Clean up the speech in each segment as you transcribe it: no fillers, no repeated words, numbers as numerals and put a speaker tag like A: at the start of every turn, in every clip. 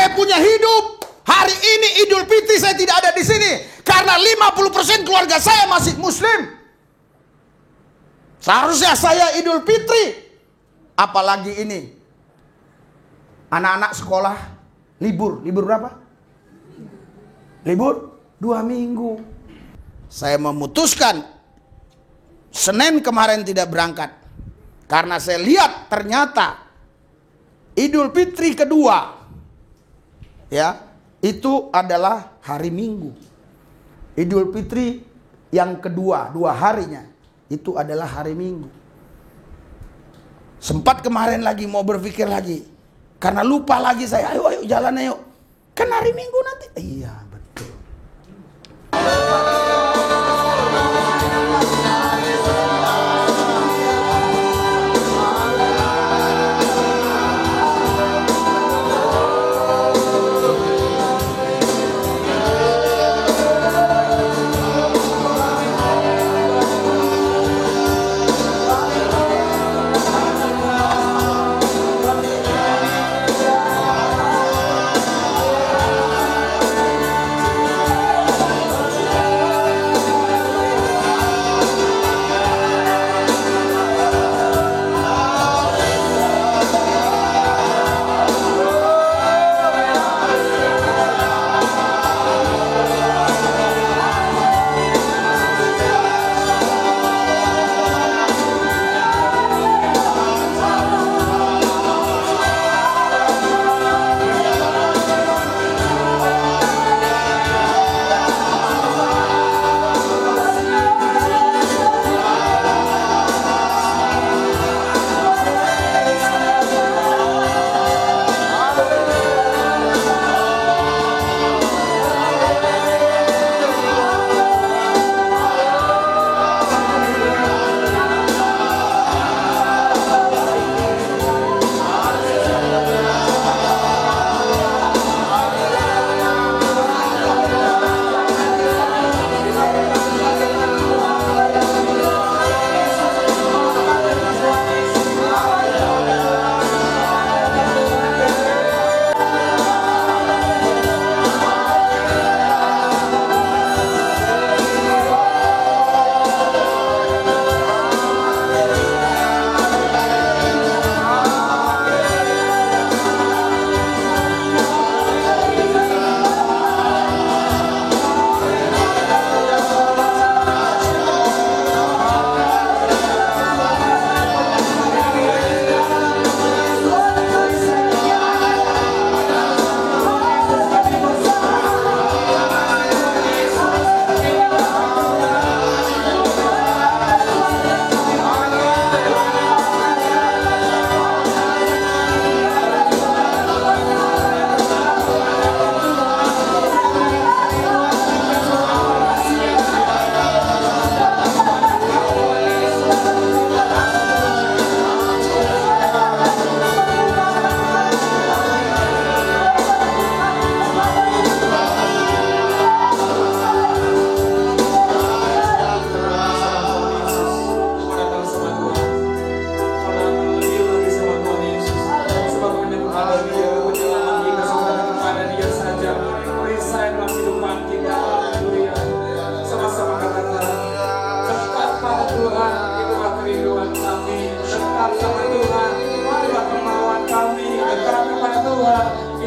A: Saya punya hidup. Hari ini Idul Fitri saya tidak ada di sini karena 50% keluarga saya masih Muslim. Seharusnya saya Idul Fitri. Apalagi ini anak-anak sekolah libur. Libur berapa? Libur 2 minggu. Saya memutuskan Senin kemarin tidak berangkat karena saya lihat ternyata Idul Fitri kedua ya itu adalah hari Minggu. Idul Fitri yang kedua, 2 harinya itu adalah hari Minggu. Sempat kemarin lagi mau berpikir lagi karena lupa lagi saya. Ayo jalan ayo. Kan hari Minggu nanti. Iya betul.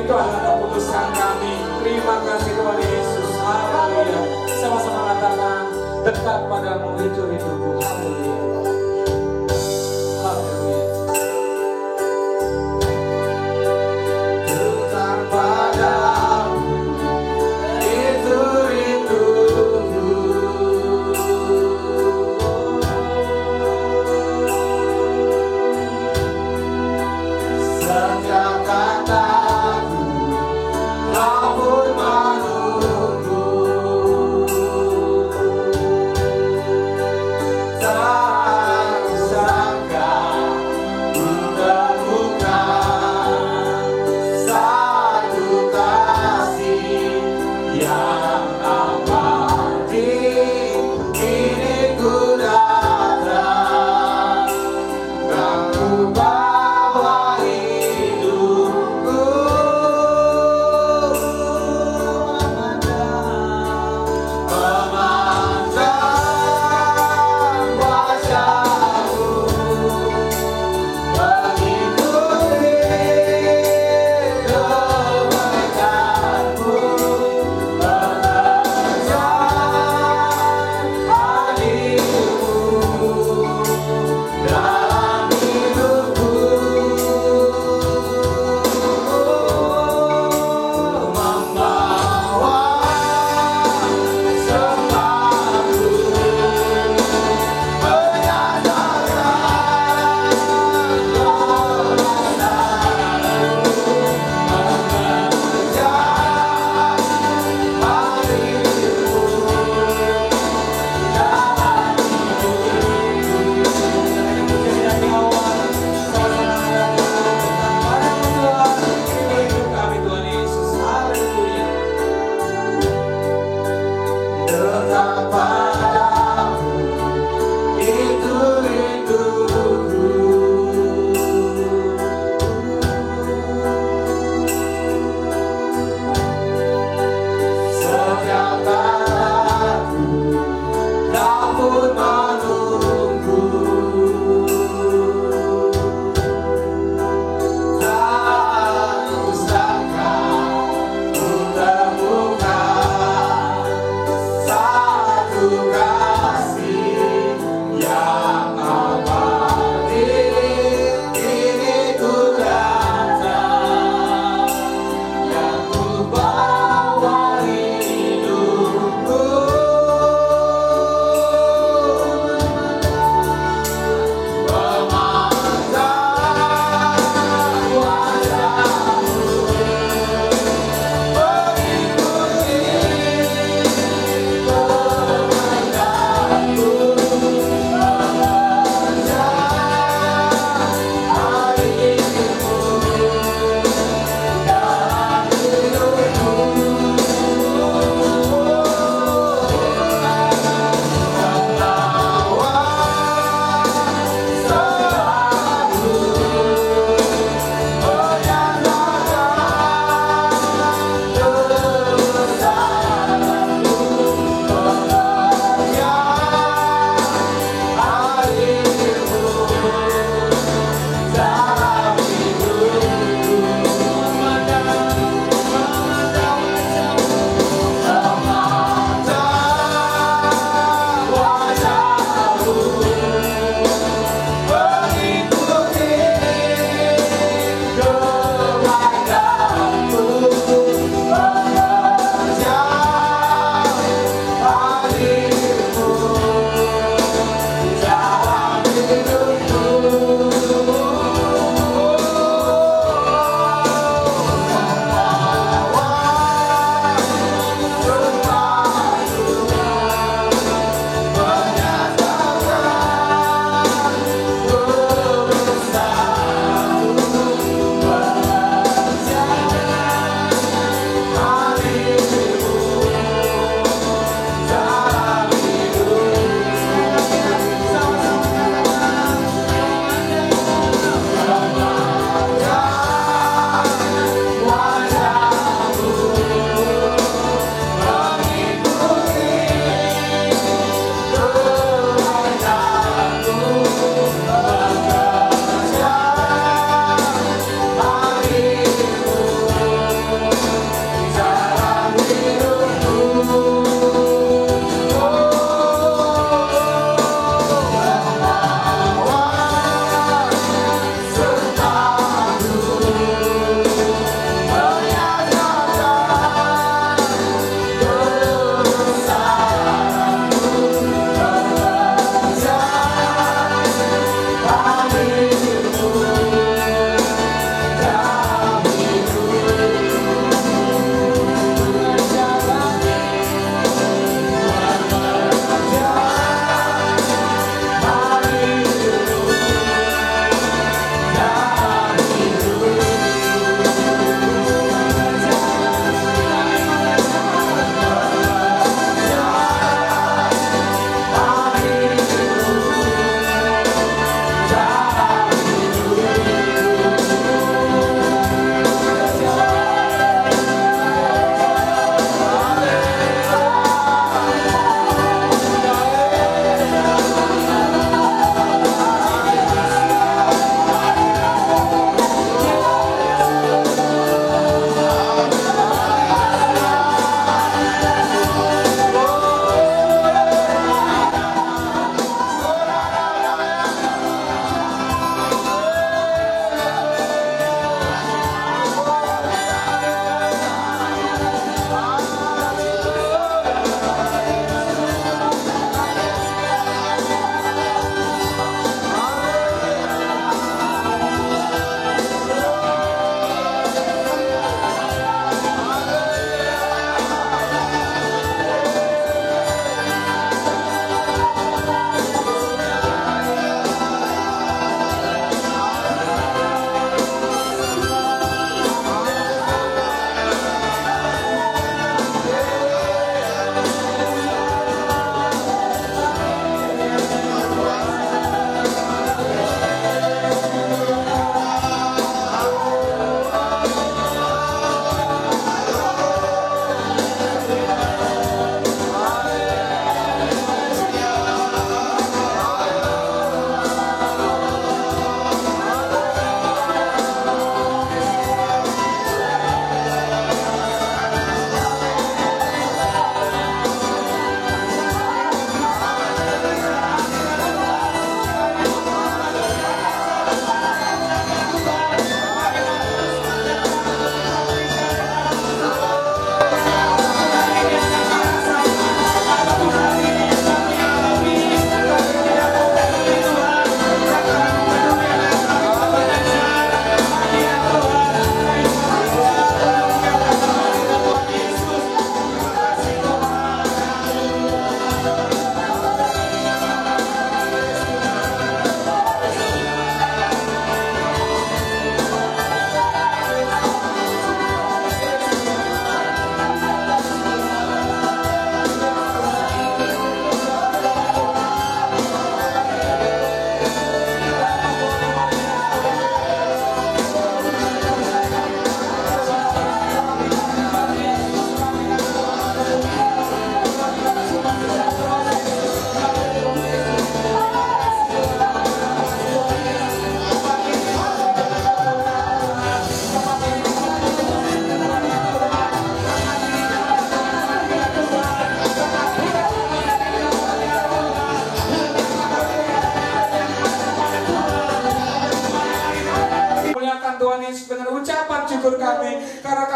B: Itu adalah keputusan kami. Terima kasih Tuhan Yesus. Haleluya. Sama-sama katakan, dekat padamu itu hidupku. Haleluya. Haleluya. Dekat padamu itu hidupku. Setiap kata tak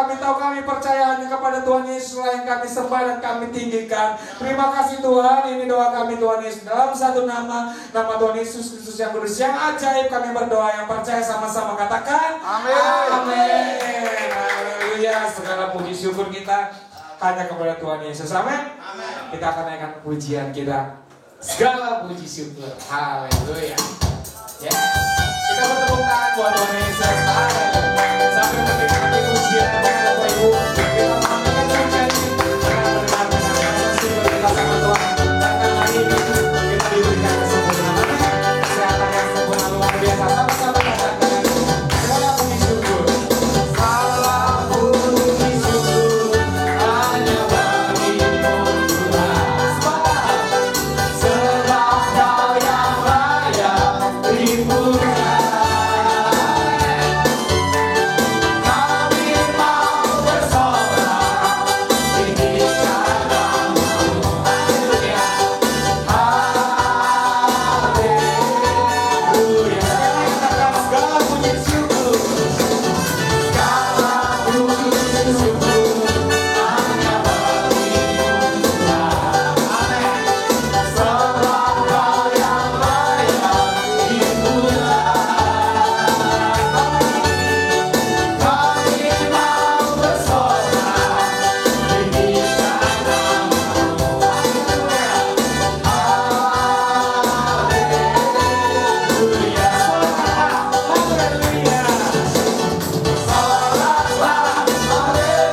B: kami tahu kami percaya hanya kepada Tuhan Yesus yang kami sembah dan kami tinggikan. Terima kasih Tuhan, ini doa kami Tuhan Yesus. Dalam satu nama Tuhan Yesus Kristus yang kudus, yang ajaib kami berdoa, yang percaya sama-sama katakan
A: Amin.
B: Amin. Haleluya. Segala puji syukur kita hanya kepada Tuhan Yesus. Amin. Kita akan naikkan pujian kita. Segala puji syukur. Haleluya. Ya. Kita bertepuk tangan buat Tuhan Yesus. Haleluya. Sampai menikmati pujian Bapak Ibu. Kita melakukan janji. Kita mendengarkan kasih kita sama Tuhan. Dan hari ini kita diberikan kesempurnaan. Kesehatan yang sempurna luar biasa. Sama-sama katakan. Segala puji syukur. Segala puji syukur hanya bagimu Tuhan. Sebab Kau yang layak dipuja. Kami mau bersorak tinggikan nama-Mu. Haleluya. Haleluya. Katakan segala puji syukur. Segala puji syukur hanya bagimu Tuhan. Amin. Sebab Kau yang layak dipuja. Kami mau bersorak tinggikan nama-Mu. Haleluya. Haleluya. Soraklah, haleluya.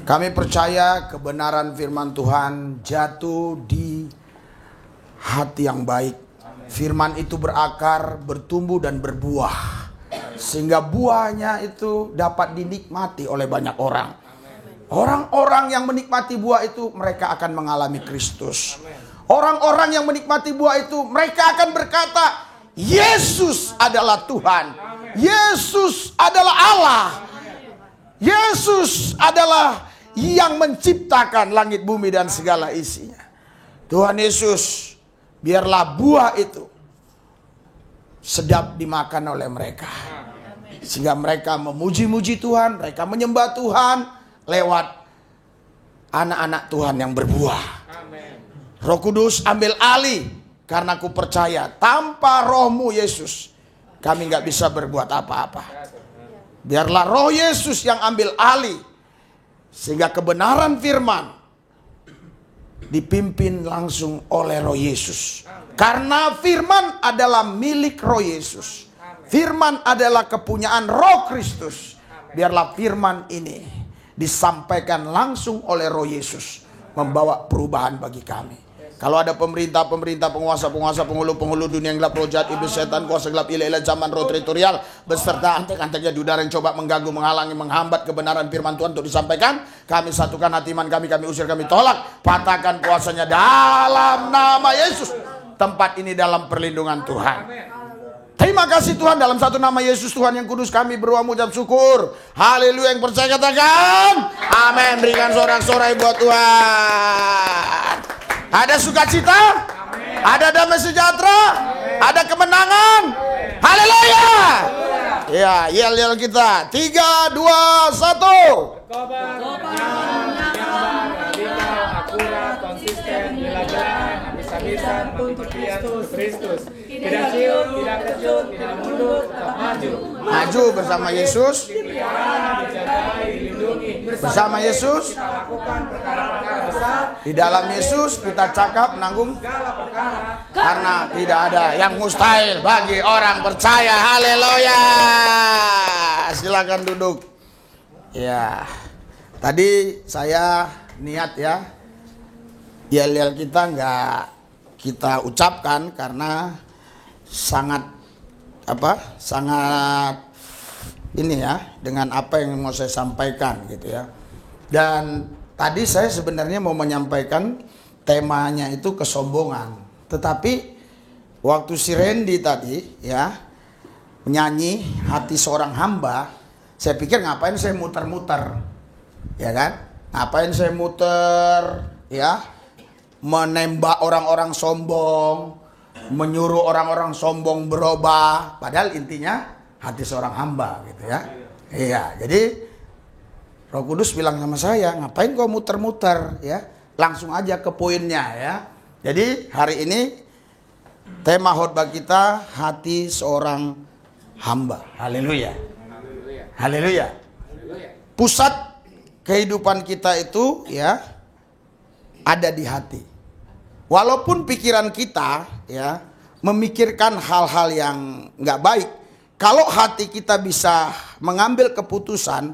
A: Kami percaya kebenaran firman Tuhan jatuh di hati yang baik. Firman itu berakar, bertumbuh dan berbuah. Sehingga buahnya itu dapat dinikmati oleh banyak orang. Orang-orang yang menikmati buah itu mereka akan mengalami Kristus. Orang-orang yang menikmati buah itu mereka akan berkata, Yesus adalah Tuhan. Yesus adalah Allah. Yesus adalah yang menciptakan langit bumi dan segala isinya. Tuhan Yesus, biarlah buah itu sedap dimakan oleh mereka. Sehingga mereka memuji-muji Tuhan, mereka menyembah Tuhan lewat anak-anak Tuhan yang berbuah. Roh Kudus ambil alih, karena aku percaya tanpa rohmu Yesus kami nggak bisa berbuat apa-apa. Biarlah roh Yesus yang ambil alih, sehingga kebenaran firman dipimpin langsung oleh roh Yesus. Karena firman adalah milik roh Yesus. Firman adalah kepunyaan roh Kristus. Biarlah firman ini disampaikan langsung oleh roh Yesus, membawa perubahan bagi kami. Kalau ada pemerintah-pemerintah, penguasa-penguasa, penghulu-penghulu dunia yang gelap, roh jahat, iblis, setan, kuasa gelap, ilah-ilah zaman, roh teritorial, beserta antek-anteknya di udara yang coba mengganggu, menghalangi, menghambat kebenaran firman Tuhan untuk disampaikan, kami satukan hati iman kami usir, kami tolak, patahkan kuasanya dalam nama Yesus. Tempat ini dalam perlindungan Tuhan. Terima kasih Tuhan, dalam satu nama Yesus Tuhan yang kudus kami berdoa mengucap syukur. Haleluya, yang percaya katakan amin. Berikan sorak-sorai buat Tuhan. Ada sukacita, ada damai sejahtera, ada kemenangan. Haleluya. Ya, yel-yel kita. 3, 2, 1.
B: Habis-habisan untuk Kristus. Tidak ciut, tidak kecut, tidak mundur, tetap maju.
A: Maju bersama Yesus. Bersama Yesus.
B: Kita lakukan perkara-perkara besar.
A: Di dalam Yesus kita cakap menanggung karena tidak ada yang mustahil bagi orang percaya. Haleluya. Silakan duduk. Ya. Tadi saya niat ya, yel-yel kita nggak kita ucapkan karena sangat ini ya, dengan apa yang mau saya sampaikan gitu ya. Dan tadi saya sebenarnya mau menyampaikan temanya itu kesombongan. Tetapi waktu si Randy tadi ya menyanyi hati seorang hamba, saya pikir ngapain saya muter-muter, ya kan? Ngapain saya muter ya, menembak orang-orang sombong, menyuruh orang-orang sombong berubah, padahal intinya hati seorang hamba gitu ya. Iya, jadi Roh Kudus bilang sama saya, ngapain kau muter-muter ya? Langsung aja ke poinnya ya. Jadi hari ini tema khotbah kita hati seorang hamba. Haleluya. Haleluya. Pusat kehidupan kita itu ya ada di hati. Walaupun pikiran kita ya memikirkan hal-hal yang nggak baik, kalau hati kita bisa mengambil keputusan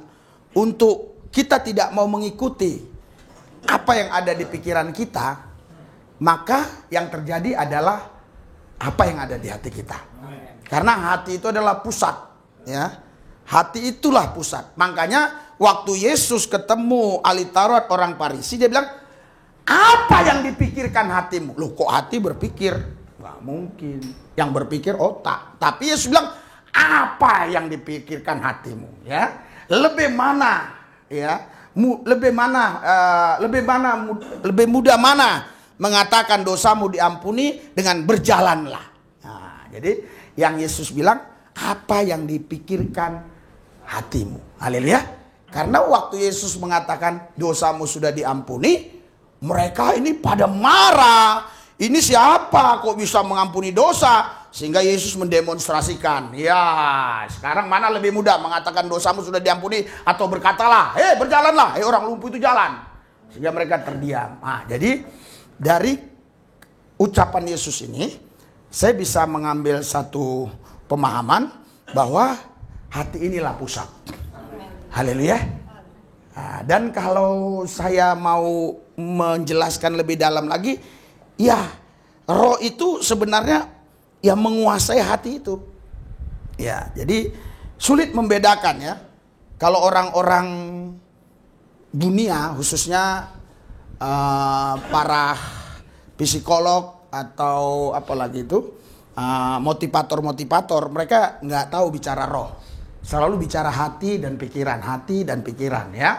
A: untuk kita tidak mau mengikuti apa yang ada di pikiran kita, maka yang terjadi adalah apa yang ada di hati kita. Karena hati itu adalah pusat, ya. Hati itulah pusat. Makanya waktu Yesus ketemu ahli Taurat orang Farisi, dia bilang, apa yang dipikirkan hatimu? Loh, kok hati berpikir? Nggak mungkin. Yang berpikir otak. Tapi Yesus bilang, apa yang dipikirkan hatimu? Ya, lebih mana? Ya, lebih mudah mana mengatakan dosamu diampuni dengan berjalanlah. Nah, jadi yang Yesus bilang, apa yang dipikirkan hatimu? Haleluya. Karena waktu Yesus mengatakan dosamu sudah diampuni, mereka ini pada marah. Ini siapa kok bisa mengampuni dosa? Sehingga Yesus mendemonstrasikan. Ya, sekarang mana lebih mudah mengatakan dosamu sudah diampuni atau berkatalah, hei berjalanlah, hei orang lumpuh itu jalan. Sehingga mereka terdiam. Nah, jadi dari ucapan Yesus ini, saya bisa mengambil satu pemahaman bahwa hati inilah pusat. Haleluya. Nah, dan kalau saya mau menjelaskan lebih dalam lagi, ya roh itu sebenarnya yang menguasai hati itu. Ya, jadi sulit membedakan ya. Kalau orang-orang dunia, khususnya para psikolog atau apalagi itu motivator-motivator, mereka nggak tahu bicara roh, selalu bicara hati dan pikiran ya.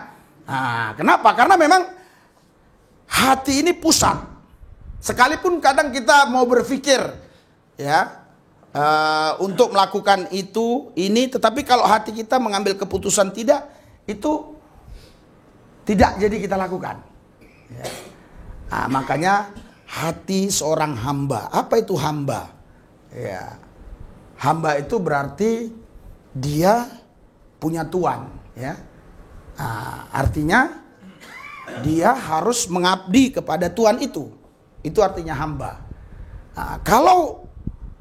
A: Nah, kenapa? Karena memang hati ini pusat. Sekalipun kadang kita mau berpikir ya untuk melakukan ini, tetapi kalau hati kita mengambil keputusan tidak, itu tidak jadi kita lakukan. Ya. Nah, makanya hati seorang hamba. Apa itu hamba? Ya, hamba itu berarti dia punya tuan. Ya, nah, artinya dia harus mengabdi kepada tuan itu. Itu artinya hamba. Nah, kalau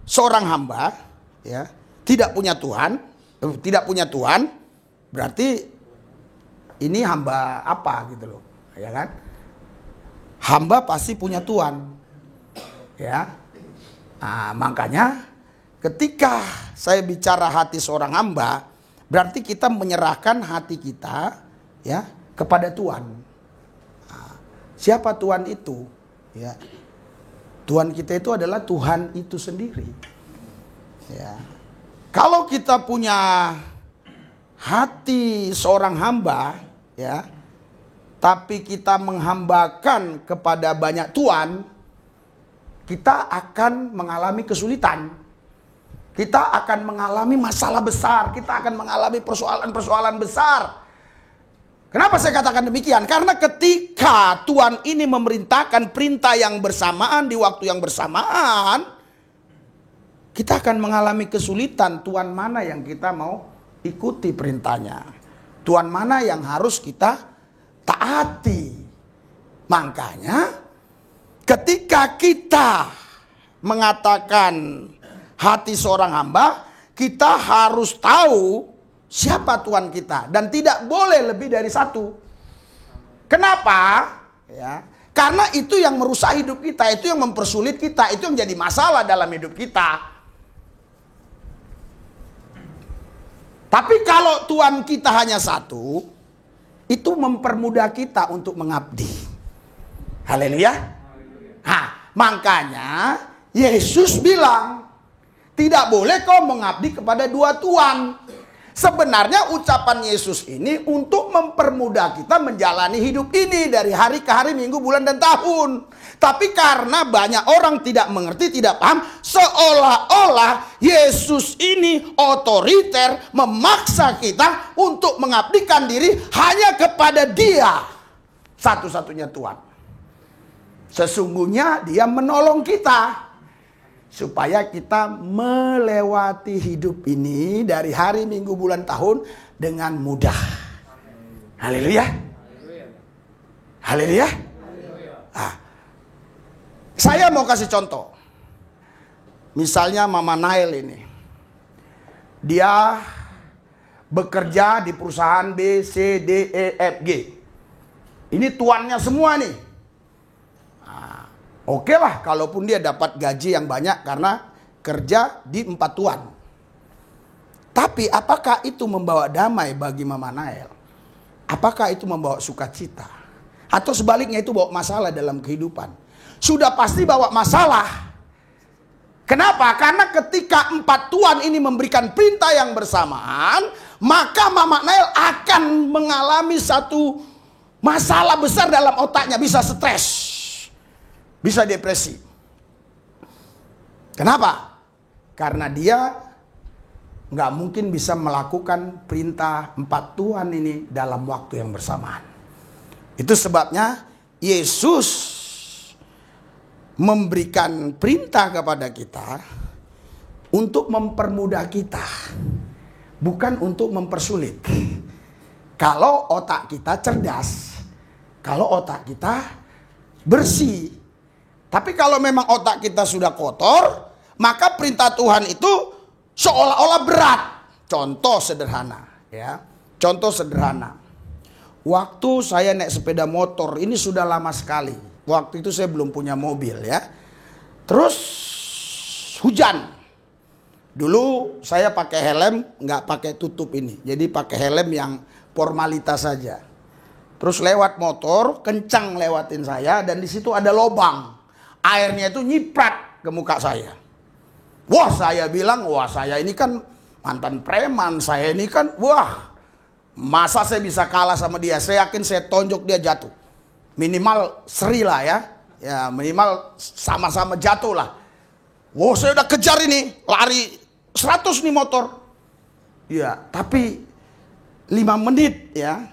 A: seorang hamba ya tidak punya tuan, berarti ini hamba apa gitu loh, ya kan? Hamba pasti punya tuan, ya. Nah, makanya ketika saya bicara hati seorang hamba, berarti kita menyerahkan hati kita ya kepada Tuhan. Nah, siapa Tuhan itu? Ya, Tuhan kita itu adalah Tuhan itu sendiri. Ya, kalau kita punya hati seorang hamba, ya, tapi kita menghambakan kepada banyak tuan, kita akan mengalami kesulitan. Kita akan mengalami masalah besar. Kita akan mengalami persoalan-persoalan besar. Kenapa saya katakan demikian? Karena ketika Tuhan ini memerintahkan perintah yang bersamaan di waktu yang bersamaan, kita akan mengalami kesulitan. Tuhan mana yang kita mau ikuti perintahnya? Tuhan mana yang harus kita taati? Makanya ketika kita mengatakan hati seorang hamba, kita harus tahu siapa Tuhan kita dan tidak boleh lebih dari satu. Kenapa? Ya, karena itu yang merusak hidup kita, itu yang mempersulit kita, itu yang jadi masalah dalam hidup kita. Tapi kalau Tuhan kita hanya satu, itu mempermudah kita untuk mengabdi. Haleluya. Nah, makanya Yesus bilang, tidak boleh kau mengabdi kepada dua tuan. Sebenarnya ucapan Yesus ini untuk mempermudah kita menjalani hidup ini dari hari ke hari, minggu, bulan, dan tahun. Tapi karena banyak orang tidak mengerti, tidak paham, seolah-olah Yesus ini otoriter, memaksa kita untuk mengabdikan diri hanya kepada Dia, satu-satunya Tuhan. Sesungguhnya Dia menolong kita supaya kita melewati hidup ini dari hari, minggu, bulan, tahun dengan mudah. Haleluya. Haleluya. Ah, saya mau kasih contoh. Misalnya Mama Nail ini, dia bekerja di perusahaan B, C, D, E, F, G. Ini tuannya semua nih. Oke lah, kalaupun dia dapat gaji yang banyak karena kerja di 4 tuan. Tapi apakah itu membawa damai bagi Mama Nael? Apakah itu membawa sukacita? Atau sebaliknya itu bawa masalah dalam kehidupan? Sudah pasti bawa masalah. Kenapa? Karena ketika 4 tuan ini memberikan perintah yang bersamaan, maka Mama Nael akan mengalami satu masalah besar dalam otaknya. Bisa stres. Bisa depresi. Kenapa? Karena dia nggak mungkin bisa melakukan perintah 4 tuan ini dalam waktu yang bersamaan. Itu sebabnya Yesus memberikan perintah kepada kita untuk mempermudah kita, bukan untuk mempersulit. Kalau otak kita cerdas, kalau otak kita bersih. Tapi kalau memang otak kita sudah kotor, maka perintah Tuhan itu seolah-olah berat. Contoh sederhana, ya. Contoh sederhana. waktu saya naik sepeda motor, ini sudah lama sekali. Waktu itu saya belum punya mobil ya. Terus hujan. Dulu saya pakai helm, nggak pakai tutup ini. Jadi pakai helm yang formalitas saja. Terus lewat motor, kencang lewatin saya, dan di situ ada lubang. Airnya itu nyiprat ke muka saya. Wah, saya bilang, wah saya ini kan mantan preman, saya ini kan, wah masa saya bisa kalah sama dia? Saya yakin saya tonjok dia jatuh. Minimal seri lah ya. Ya minimal sama-sama jatuh lah. Wah, saya udah kejar ini, lari 100 nih motor. Ya, tapi 5 menit ya.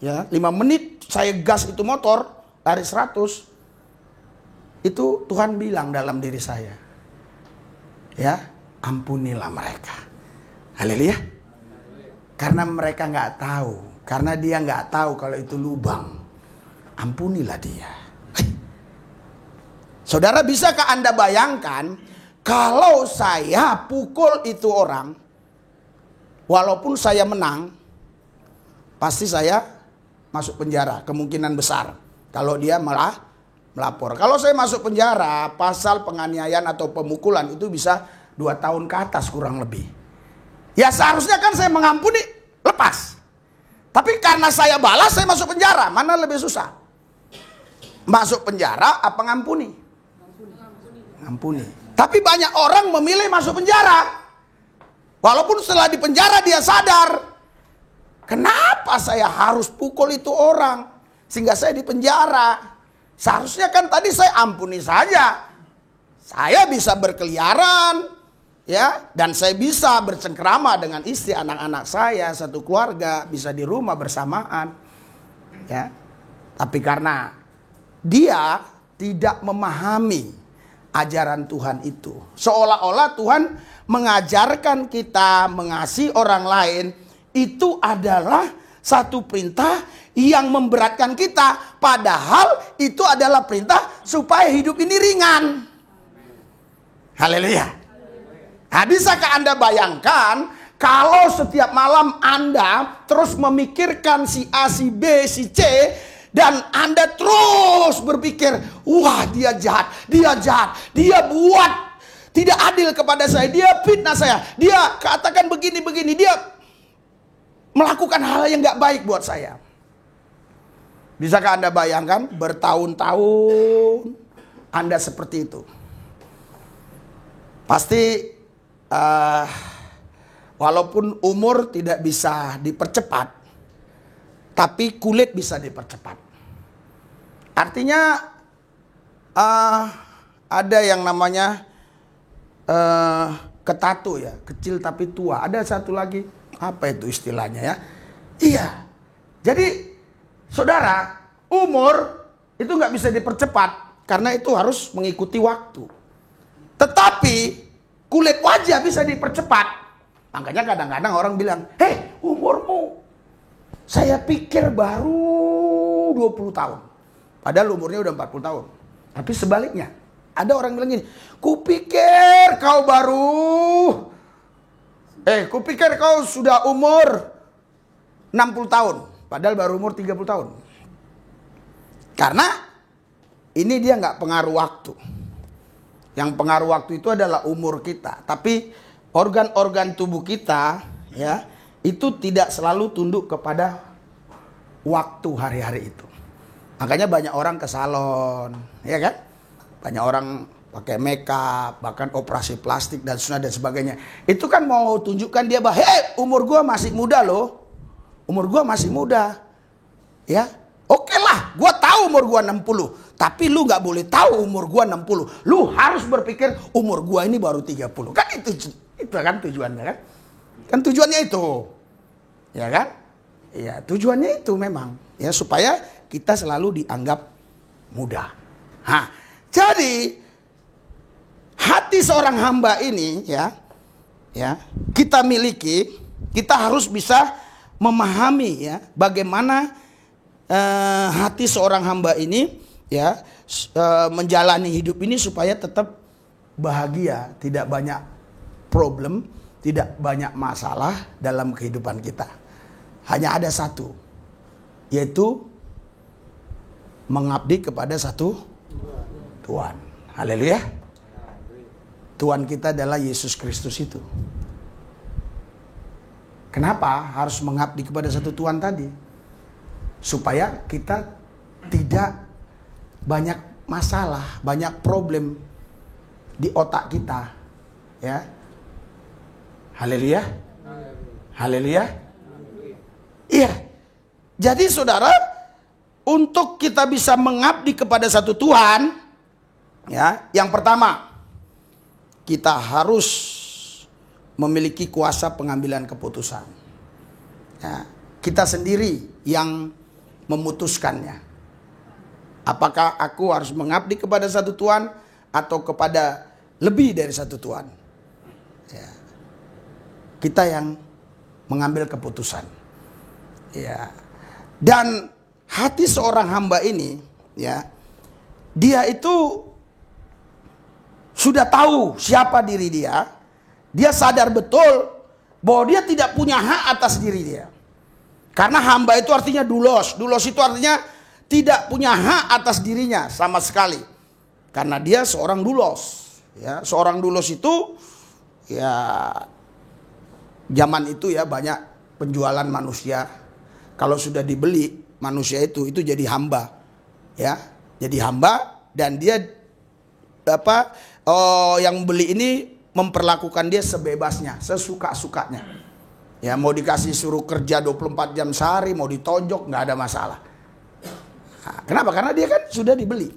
A: Ya, 5 menit saya gas itu motor, lari 100. Itu Tuhan bilang dalam diri saya. Ya, ampunilah mereka. Haleluya. Karena mereka nggak tahu, karena dia nggak tahu kalau itu lubang. Ampunilah dia. Saudara, bisakah Anda bayangkan kalau saya pukul itu orang, walaupun saya menang, pasti saya masuk penjara, kemungkinan besar. Kalau dia malah melapor. Kalau saya masuk penjara, pasal penganiayaan atau pemukulan itu bisa 2 tahun ke atas kurang lebih. Ya seharusnya kan saya mengampuni, lepas. Tapi karena saya balas, saya masuk penjara. Mana lebih susah? Masuk penjara apa ngampuni? Ngampuni. Tapi banyak orang memilih masuk penjara. Walaupun setelah di penjara dia sadar. Kenapa saya harus pukul itu orang? Sehingga saya di penjara. Seharusnya kan tadi saya ampuni saja. Saya bisa berkeliaran. Ya, dan saya bisa bercengkrama dengan istri, anak-anak saya, satu keluarga, bisa di rumah bersamaan. Ya. Tapi karena dia tidak memahami ajaran Tuhan itu. Seolah-olah Tuhan mengajarkan kita mengasihi orang lain itu adalah satu perintah yang memberatkan kita. Padahal itu adalah perintah supaya hidup ini ringan. Haleluya. Nah, bisakah Anda bayangkan kalau setiap malam Anda terus memikirkan si A, si B, si C, dan Anda terus berpikir, wah dia jahat, dia buat tidak adil kepada saya, dia fitnah saya, dia katakan begini-begini, dia melakukan hal yang gak baik buat saya. Bisakah Anda bayangkan bertahun-tahun Anda seperti itu? Pasti walaupun umur tidak bisa dipercepat, tapi kulit bisa dipercepat. Artinya ada yang namanya ketatu ya, kecil tapi tua. Ada satu lagi, apa itu istilahnya ya? Iya. Jadi saudara, umur itu nggak bisa dipercepat karena itu harus mengikuti waktu. Tetapi kulit wajah bisa dipercepat. Makanya kadang-kadang orang bilang, hei umurmu, saya pikir baru 20 tahun. Padahal umurnya udah 40 tahun. Tapi sebaliknya, ada orang bilang gini, kupikir kau kupikir kau sudah umur 60 tahun. Padahal baru umur 30 tahun. Karena ini dia nggak pengaruh waktu. Yang pengaruh waktu itu adalah umur kita. Tapi organ-organ tubuh kita ya itu tidak selalu tunduk kepada waktu hari-hari itu. Makanya banyak orang ke salon, ya kan? Banyak orang pakai makeup, bahkan operasi plastik dan sebagainya. Itu kan mau tunjukkan dia bahwa, hei umur gua masih muda loh. Umur gua masih muda. Ya. Oke lah, gue tahu umur gue 60. Tapi lu gak boleh tahu umur gue 60. Lu harus berpikir umur gue ini baru 30. Kan itu kan tujuannya kan. Kan tujuannya itu. Ya kan? Ya tujuannya itu memang. Ya supaya kita selalu dianggap muda. Nah, jadi hati seorang hamba ini ya kita miliki. Kita harus bisa memahami ya bagaimana hati seorang hamba ini ya menjalani hidup ini supaya tetap bahagia, tidak banyak problem, tidak banyak masalah dalam kehidupan kita. Hanya ada satu, yaitu mengabdi kepada satu Tuhan. Haleluya. Tuhan kita adalah Yesus Kristus itu. Kenapa harus mengabdi kepada satu Tuhan tadi? Supaya kita tidak banyak masalah, banyak problem di otak kita. Ya. Haleluya. Haleluya. Iya. Jadi saudara, untuk kita bisa mengabdi kepada satu Tuhan, ya, yang pertama kita harus memiliki kuasa pengambilan keputusan. Ya, kita sendiri yang memutuskannya. Apakah aku harus mengabdi kepada satu Tuhan atau kepada lebih dari satu Tuhan? Ya. Kita yang mengambil keputusan. Ya. Dan hati seorang hamba ini, ya, dia itu sudah tahu siapa diri dia. Dia sadar betul bahwa dia tidak punya hak atas diri dia. Karena hamba itu artinya doulos. Doulos itu artinya tidak punya hak atas dirinya sama sekali. Karena dia seorang doulos. Ya, seorang doulos itu, ya, zaman itu ya banyak penjualan manusia. Kalau sudah dibeli manusia itu jadi hamba. Ya, jadi hamba dan dia yang beli ini memperlakukan dia sebebasnya, sesuka-sukanya. Ya, mau dikasih suruh kerja 24 jam sehari, mau ditonjok, nggak ada masalah. Nah, kenapa? Karena dia kan sudah dibeli.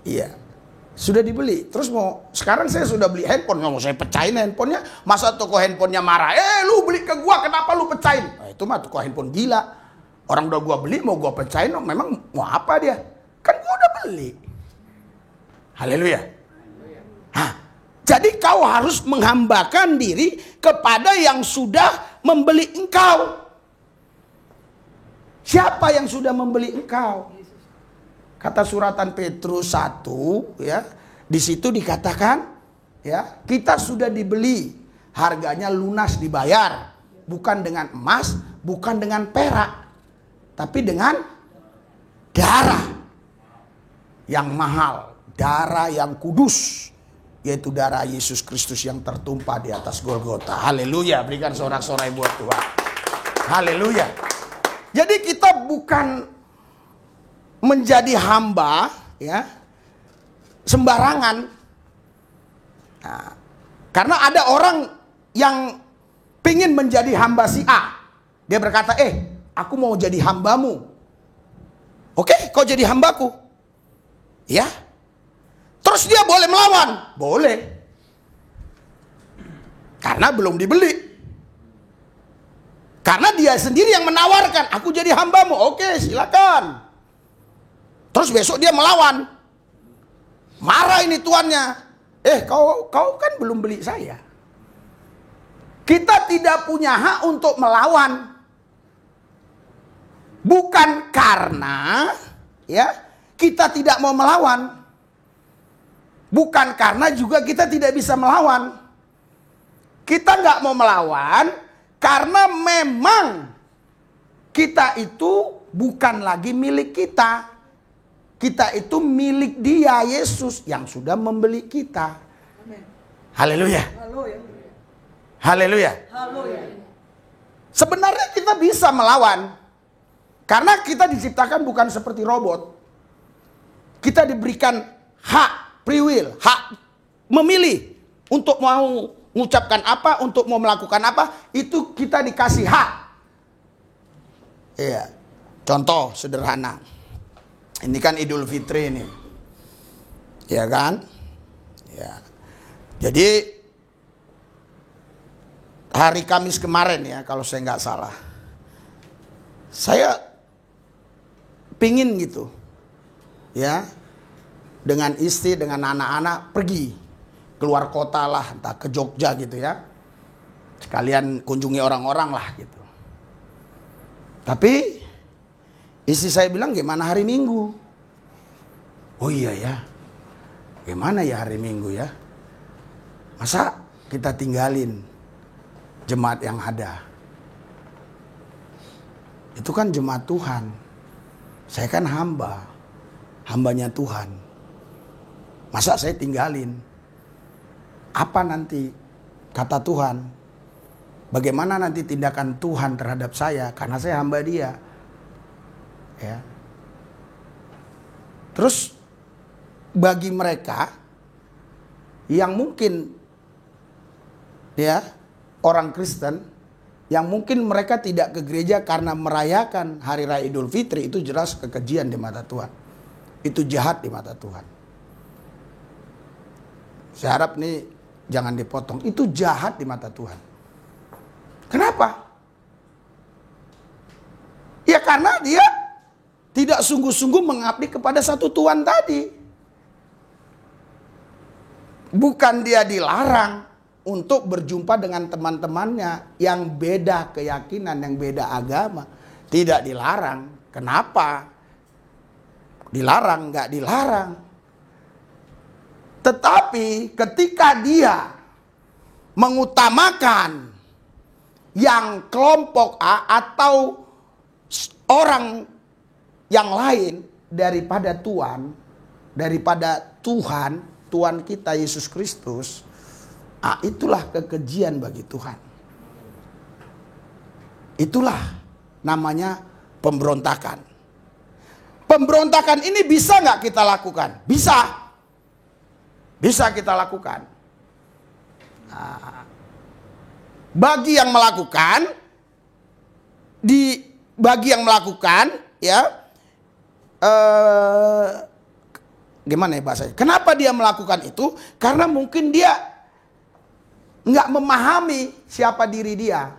A: Iya, sudah dibeli. Terus sekarang saya sudah beli handphone, mau saya pecahin handphonenya. Masa toko handphonenya marah, lu beli ke gua, kenapa lu pecahin? Nah, itu mah toko handphone gila. Orang udah gua beli, mau gua pecahin, memang mau apa dia? Kan gua udah beli. Haleluya. Hah. Jadi kau harus menghambakan diri kepada yang sudah membeli engkau. Siapa yang sudah membeli engkau? Kata suratan Petrus 1, ya, di situ dikatakan, ya, kita sudah dibeli, harganya lunas dibayar, bukan dengan emas, bukan dengan perak, tapi dengan darah yang mahal, darah yang kudus. Yaitu darah Yesus Kristus yang tertumpah di atas Golgota. Haleluya, berikan sorak-sorai buat Tuhan. Haleluya. Jadi kita bukan menjadi hamba, ya, sembarangan. Nah, karena ada orang yang pengen menjadi hamba si A. Dia berkata, aku mau jadi hambamu. Oke, kau jadi hambaku. Ya. Terus dia boleh melawan? Boleh. Karena belum dibeli. Karena dia sendiri yang menawarkan, aku jadi hambamu. Oke, silakan. Terus besok dia melawan. Marah ini tuannya. Kau kan belum beli saya. Kita tidak punya hak untuk melawan. Bukan karena, ya, kita tidak mau melawan. Bukan karena juga kita tidak bisa melawan. Kita nggak mau melawan karena memang kita itu bukan lagi milik kita. Kita itu milik Dia, Yesus, yang sudah membeli kita. Haleluya. Haleluya. Sebenarnya kita bisa melawan. Karena kita diciptakan bukan seperti robot. Kita diberikan hak. Free will, hak memilih untuk mau mengucapkan apa, untuk mau melakukan apa, itu kita dikasih hak. Iya. Contoh sederhana. Ini kan Idul Fitri ini. Ya kan? Ya. Jadi hari Kamis kemarin ya, kalau saya nggak salah. Saya pingin gitu. Ya. Dengan istri, dengan anak-anak pergi keluar kota lah, entah ke Jogja gitu ya. Sekalian kunjungi orang-orang lah gitu. Tapi istri saya bilang, gimana hari Minggu? Oh iya ya, gimana ya hari Minggu ya? Masa kita tinggalin jemaat yang ada? Itu kan jemaat Tuhan. Saya kan hambanya Tuhan. Masa saya tinggalin? Apa nanti kata Tuhan? Bagaimana nanti tindakan Tuhan terhadap saya? Karena saya hamba Dia. Ya. Terus bagi mereka yang mungkin ya orang Kristen yang mungkin mereka tidak ke gereja karena merayakan hari raya Idul Fitri, itu jelas kekejian di mata Tuhan. Itu jahat di mata Tuhan. Saya harap nih jangan dipotong. Itu jahat di mata Tuhan. Kenapa? Ya karena dia tidak sungguh-sungguh mengabdi kepada satu Tuhan tadi. Bukan dia dilarang untuk berjumpa dengan teman-temannya yang beda keyakinan, yang beda agama. Tidak dilarang. Kenapa? Dilarang, nggak dilarang. Tetapi ketika dia mengutamakan yang kelompok A atau orang yang lain daripada Tuhan kita Yesus Kristus, itulah kekejian bagi Tuhan. Itulah namanya pemberontakan. Pemberontakan ini bisa nggak kita lakukan? Bisa. Bisa kita lakukan. Bagi yang melakukan, ya, gimana ya bahasanya? Kenapa dia melakukan itu? Karena mungkin dia nggak memahami siapa diri dia,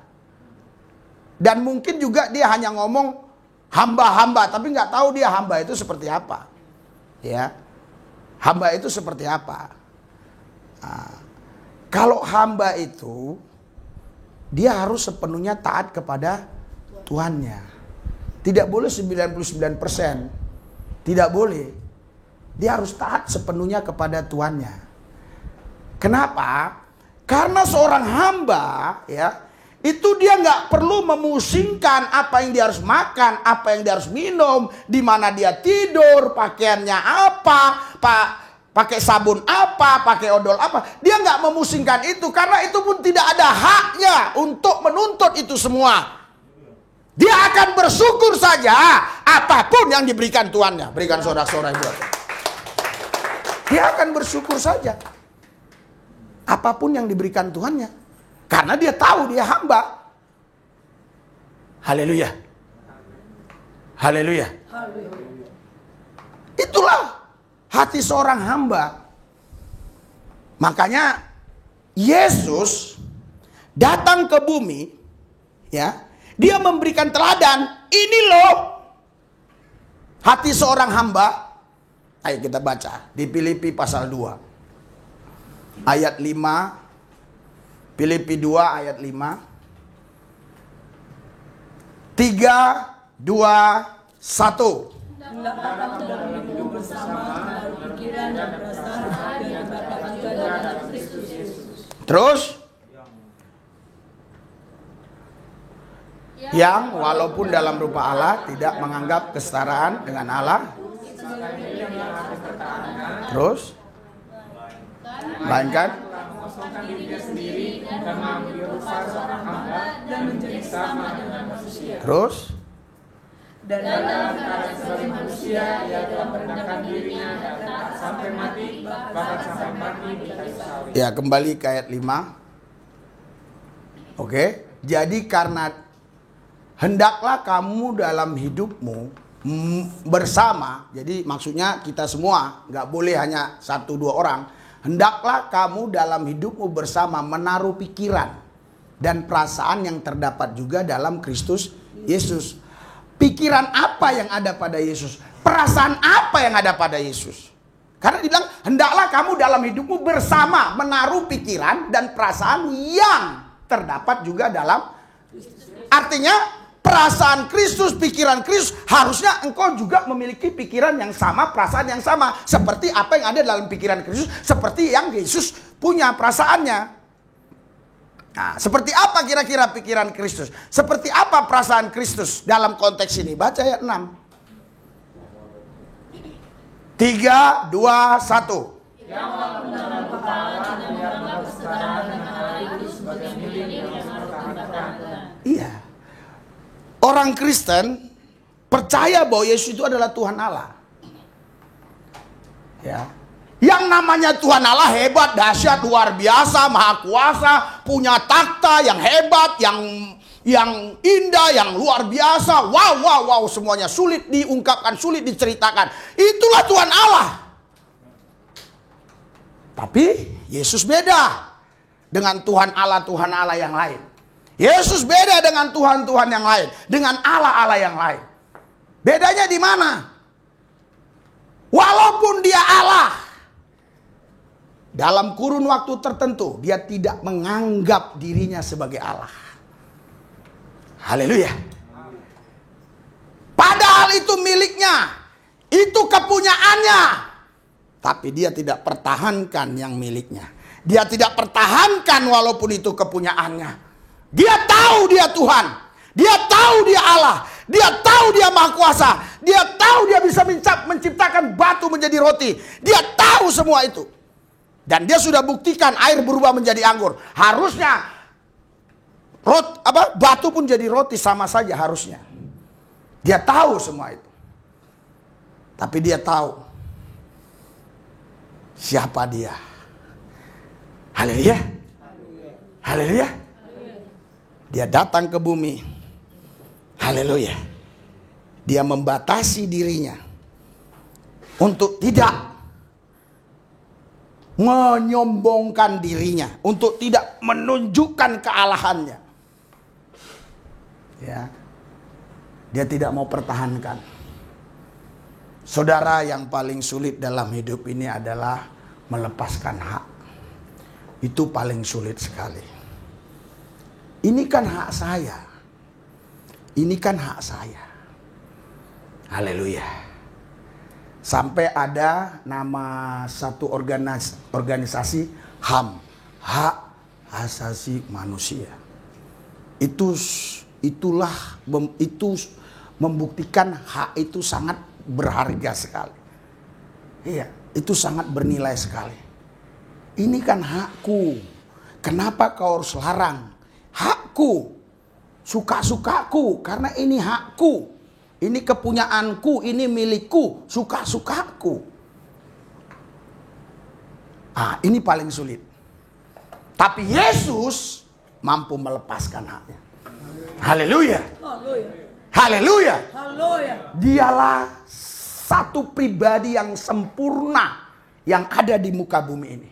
A: dan mungkin juga dia hanya ngomong hamba-hamba, tapi nggak tahu dia hamba itu seperti apa, ya. Hamba itu seperti apa? Kalau hamba itu dia harus sepenuhnya taat kepada Tuhannya. Tidak boleh 99%. Tidak boleh. Dia harus taat sepenuhnya kepada Tuhannya. Kenapa? Karena seorang hamba, ya, itu dia nggak perlu memusingkan apa yang dia harus makan, apa yang dia harus minum, di mana dia tidur, pakaiannya apa, pakai sabun apa, pakai odol apa. Dia nggak memusingkan itu, karena itu pun tidak ada haknya untuk menuntut itu semua. Dia akan bersyukur saja apapun yang diberikan Tuhannya. Berikan sorak-sorai buat. Dia akan bersyukur saja apapun yang diberikan Tuhannya, karena dia tahu dia hamba. Haleluya. Haleluya. Itulah hati seorang hamba. Makanya Yesus datang ke bumi, ya. Dia memberikan teladan. Ini loh hati seorang hamba. Ayo kita baca di Filipi pasal 2 ayat 5. Filipi 2 ayat 5. 3, 2, 1. Terus yang walaupun dalam rupa Allah tidak menganggap kesetaraan dengan Allah. Terus melainkan terus
C: dan dalam keadaan sebagai manusia ia telah merendahkan dirinya dan tak sampai mati, bahkan sampai mati di kayu salib.
A: Ya, kembali ke ayat 5. Oke, jadi karena hendaklah kamu dalam hidupmu bersama, jadi maksudnya kita semua, nggak boleh hanya 1-2 orang. Hendaklah kamu dalam hidupmu bersama menaruh pikiran dan perasaan yang terdapat juga dalam Kristus Yesus. Pikiran apa yang ada pada Yesus? Perasaan apa yang ada pada Yesus? Karena dibilang hendaklah kamu dalam hidupmu bersama menaruh pikiran dan perasaan yang terdapat juga dalam. Artinya perasaan Kristus, pikiran Kristus, harusnya engkau juga memiliki pikiran yang sama, perasaan yang sama. Seperti apa yang ada dalam pikiran Kristus, seperti yang Yesus punya perasaannya. Nah, seperti apa kira-kira pikiran Kristus? Seperti apa perasaan Kristus dalam konteks ini? Baca ayat 6. 3, 2, 1.
C: Yang menggunakan kepala tidak menganggap kesetaraan dengan Allah itu sebagai milik yang harus dipertahankan.
A: Iya. Orang Kristen percaya bahwa Yesus itu adalah Tuhan Allah. Ya. Yang namanya Tuhan Allah hebat, dahsyat, luar biasa, maha kuasa, punya takhta yang hebat, yang indah, yang luar biasa. Wow, semuanya sulit diungkapkan, sulit diceritakan. Itulah Tuhan Allah. Tapi Yesus beda dengan Tuhan Allah yang lain. Yesus beda dengan Tuhan yang lain, dengan Allah yang lain. Bedanya di mana? Walaupun dia Allah, dalam kurun waktu tertentu dia tidak menganggap dirinya sebagai Allah. Haleluya. Padahal itu miliknya, itu kepunyaannya, tapi dia tidak pertahankan yang miliknya. Dia tidak pertahankan walaupun itu kepunyaannya. Dia tahu dia Tuhan, dia tahu dia Allah, dia tahu dia Maha Kuasa, dia tahu dia bisa menciptakan batu menjadi roti. Dia tahu semua itu. Dan dia sudah buktikan air berubah menjadi anggur. Harusnya batu pun jadi roti sama saja harusnya. Dia tahu semua itu. Tapi dia tahu siapa dia. Haleluya. Haleluya. Dia datang ke bumi. Haleluya. Dia membatasi dirinya untuk tidak menyombongkan dirinya, untuk tidak menunjukkan kealahannya. Ya. Dia tidak mau pertahankan. Saudara, yang paling sulit dalam hidup ini adalah melepaskan hak. Itu paling sulit sekali. Ini kan hak saya. Ini kan hak saya. Haleluya. Sampai ada nama satu organisasi HAM, Hak Asasi Manusia. Itu membuktikan hak itu sangat berharga sekali. Iya, itu sangat bernilai sekali. Ini kan hakku. Kenapa kau harus larang? Hakku. Suka-sukaku, karena ini hakku. Ini kepunyaanku, ini milikku, suka-sukaku. Ini paling sulit. Tapi Yesus mampu melepaskan haknya. Haleluya. Haleluya. Dialah satu pribadi yang sempurna yang ada di muka bumi ini.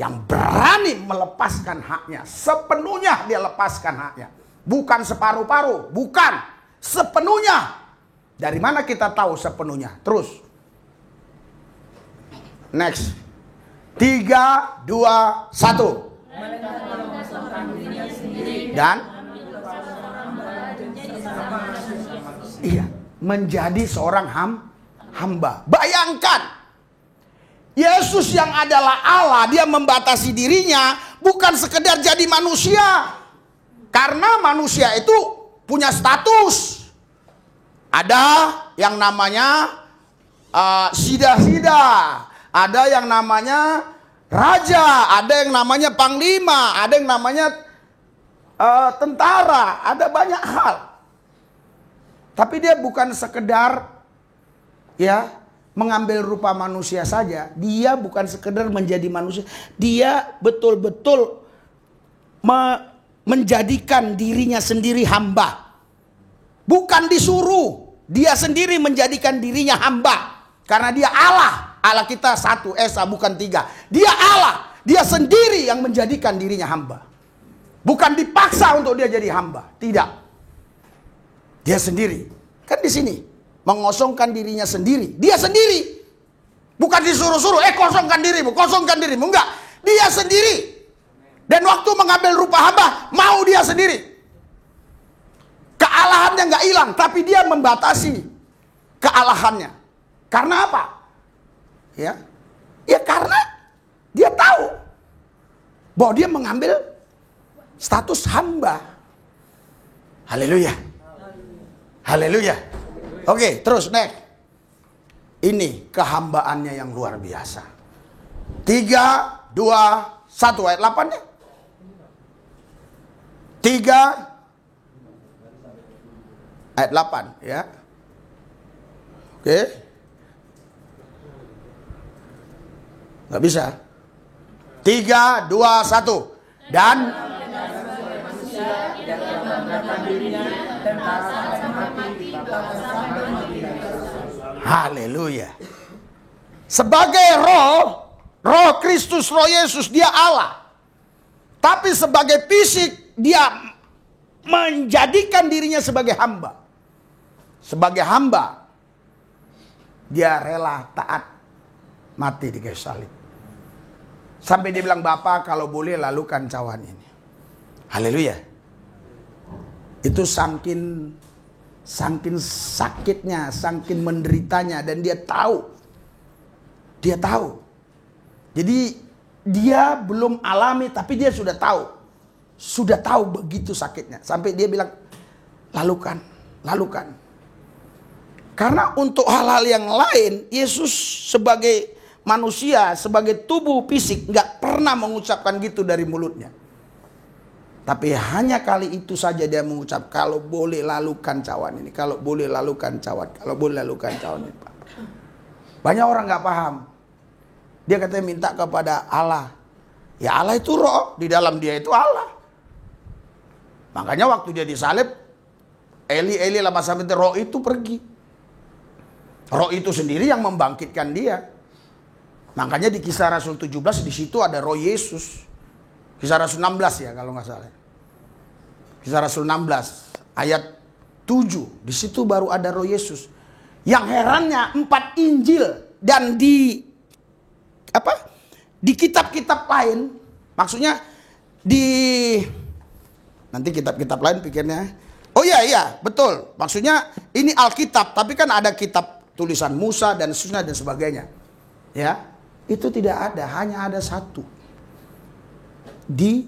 A: Yang berani melepaskan haknya. Sepenuhnya dia lepaskan haknya. Bukan separuh-paruh, bukan. Sepenuhnya. Dari mana kita tahu sepenuhnya? Terus. Next. 3, 2, 1. Dan iya, menjadi seorang hamba. Bayangkan. Yesus yang adalah Allah, dia membatasi dirinya bukan sekedar jadi manusia. Karena manusia itu punya status. Ada yang namanya sida-sida, ada yang namanya raja, ada yang namanya panglima, ada yang namanya tentara, ada banyak hal. Tapi dia bukan sekedar mengambil rupa manusia saja. Dia bukan sekedar menjadi manusia. Dia betul-betul menjadikan dirinya sendiri hamba. Bukan disuruh. Dia sendiri menjadikan dirinya hamba. Karena dia Allah. Allah kita satu, Esa bukan tiga. Dia Allah. Dia sendiri yang menjadikan dirinya hamba. Bukan dipaksa untuk dia jadi hamba. Tidak. Dia sendiri. Kan di sini. Mengosongkan dirinya sendiri. Dia sendiri. Bukan disuruh-suruh. Kosongkan dirimu. Kosongkan dirimu. Enggak. Dia sendiri. Dan waktu mengambil rupa hamba. Mau dia sendiri. Kealahannya nggak hilang, tapi dia membatasi kealahannya. Karena apa? Ya karena dia tahu bahwa dia mengambil status hamba. Haleluya. Haleluya. Oke, terus next. Ini kehambaannya yang luar biasa. 3, 2, 1 ayat 8 ya. 3 ayat 8 ya. Oke. Nggak bisa. 3, 2, 1. Dan haleluya. Sebagai roh Kristus, roh Yesus, dia Allah. Tapi sebagai fisik, dia menjadikan dirinya sebagai hamba. Sebagai hamba, dia rela taat mati di kayu salib. Sampai dia bilang, Bapa kalau boleh lalukan cawan ini. Haleluya. Itu saking sakitnya, saking menderitanya, dan dia tahu. Dia tahu. Jadi dia belum alami, tapi dia sudah tahu. Sudah tahu begitu sakitnya. Sampai dia bilang, lalukan. Karena untuk hal-hal yang lain, Yesus sebagai manusia, sebagai tubuh fisik, nggak pernah mengucapkan gitu dari mulutnya. Tapi hanya kali itu saja dia mengucap, kalau boleh lalukan cawan ini, kalau boleh lalukan cawan, kalau boleh lalukan cawan ini. Banyak orang nggak paham. Dia katanya minta kepada Allah. Ya Allah itu roh, di dalam dia itu Allah. Makanya waktu dia disalib, Eli lama sampai roh itu pergi. Roh itu sendiri yang membangkitkan dia. Makanya di Kisah Rasul 17 di situ ada roh Yesus. Kisah Rasul 16 ya kalau nggak salah. Kisah Rasul 16 ayat 7. Di situ baru ada roh Yesus. Yang herannya 4 Injil dan di kitab-kitab lain, maksudnya nanti kitab-kitab lain pikirnya. Oh iya betul. Maksudnya ini Alkitab, tapi kan ada kitab tulisan Musa dan seterusnya dan sebagainya. Ya, itu tidak ada, hanya ada satu. Di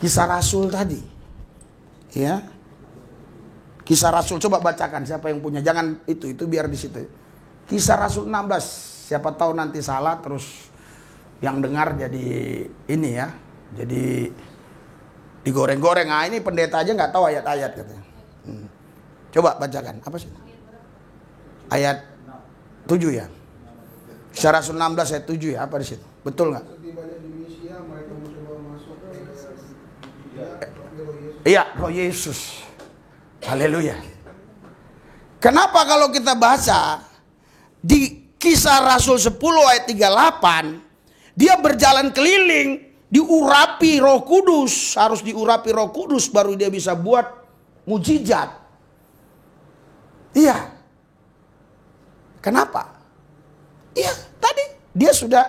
A: Kisah Rasul tadi. Ya. Kisah Rasul, coba bacakan siapa yang punya. Jangan itu biar di situ. Kisah Rasul 16. Siapa tahu nanti salah terus yang dengar jadi ini ya. Jadi digoreng-goreng. Nah, ini pendeta aja nggak tahu ayat-ayat katanya. Coba bacakan. Apa sih? Ayat 7 ya. Kisah Rasul 16 ayat 7 ya. Apa di situ? Betul nggak? Iya, roh Yesus. Haleluya. Kenapa kalau kita baca di Kisah Rasul 10 ayat 38, dia berjalan keliling, diurapi Roh Kudus, harus diurapi Roh Kudus baru dia bisa buat mujizat. Iya. Kenapa? Iya, tadi dia sudah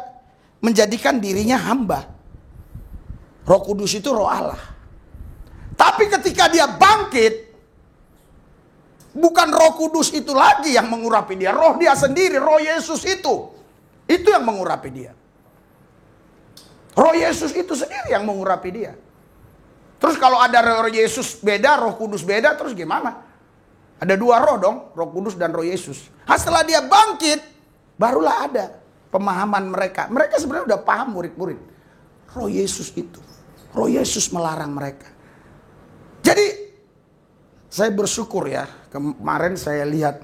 A: menjadikan dirinya hamba. Roh Kudus itu roh Allah. Tapi ketika dia bangkit, bukan Roh Kudus itu lagi yang mengurapi dia. Roh dia sendiri, roh Yesus itu yang mengurapi dia. Roh Yesus itu sendiri yang mengurapi dia. Terus kalau ada roh Yesus beda, Roh Kudus beda, terus gimana? Ada 2 roh dong, Roh Kudus dan roh Yesus. Setelah dia bangkit, barulah ada pemahaman mereka. Mereka sebenarnya udah paham murid-murid. Roh Yesus itu. Roh Yesus melarang mereka. Jadi saya bersyukur ya, kemarin saya lihat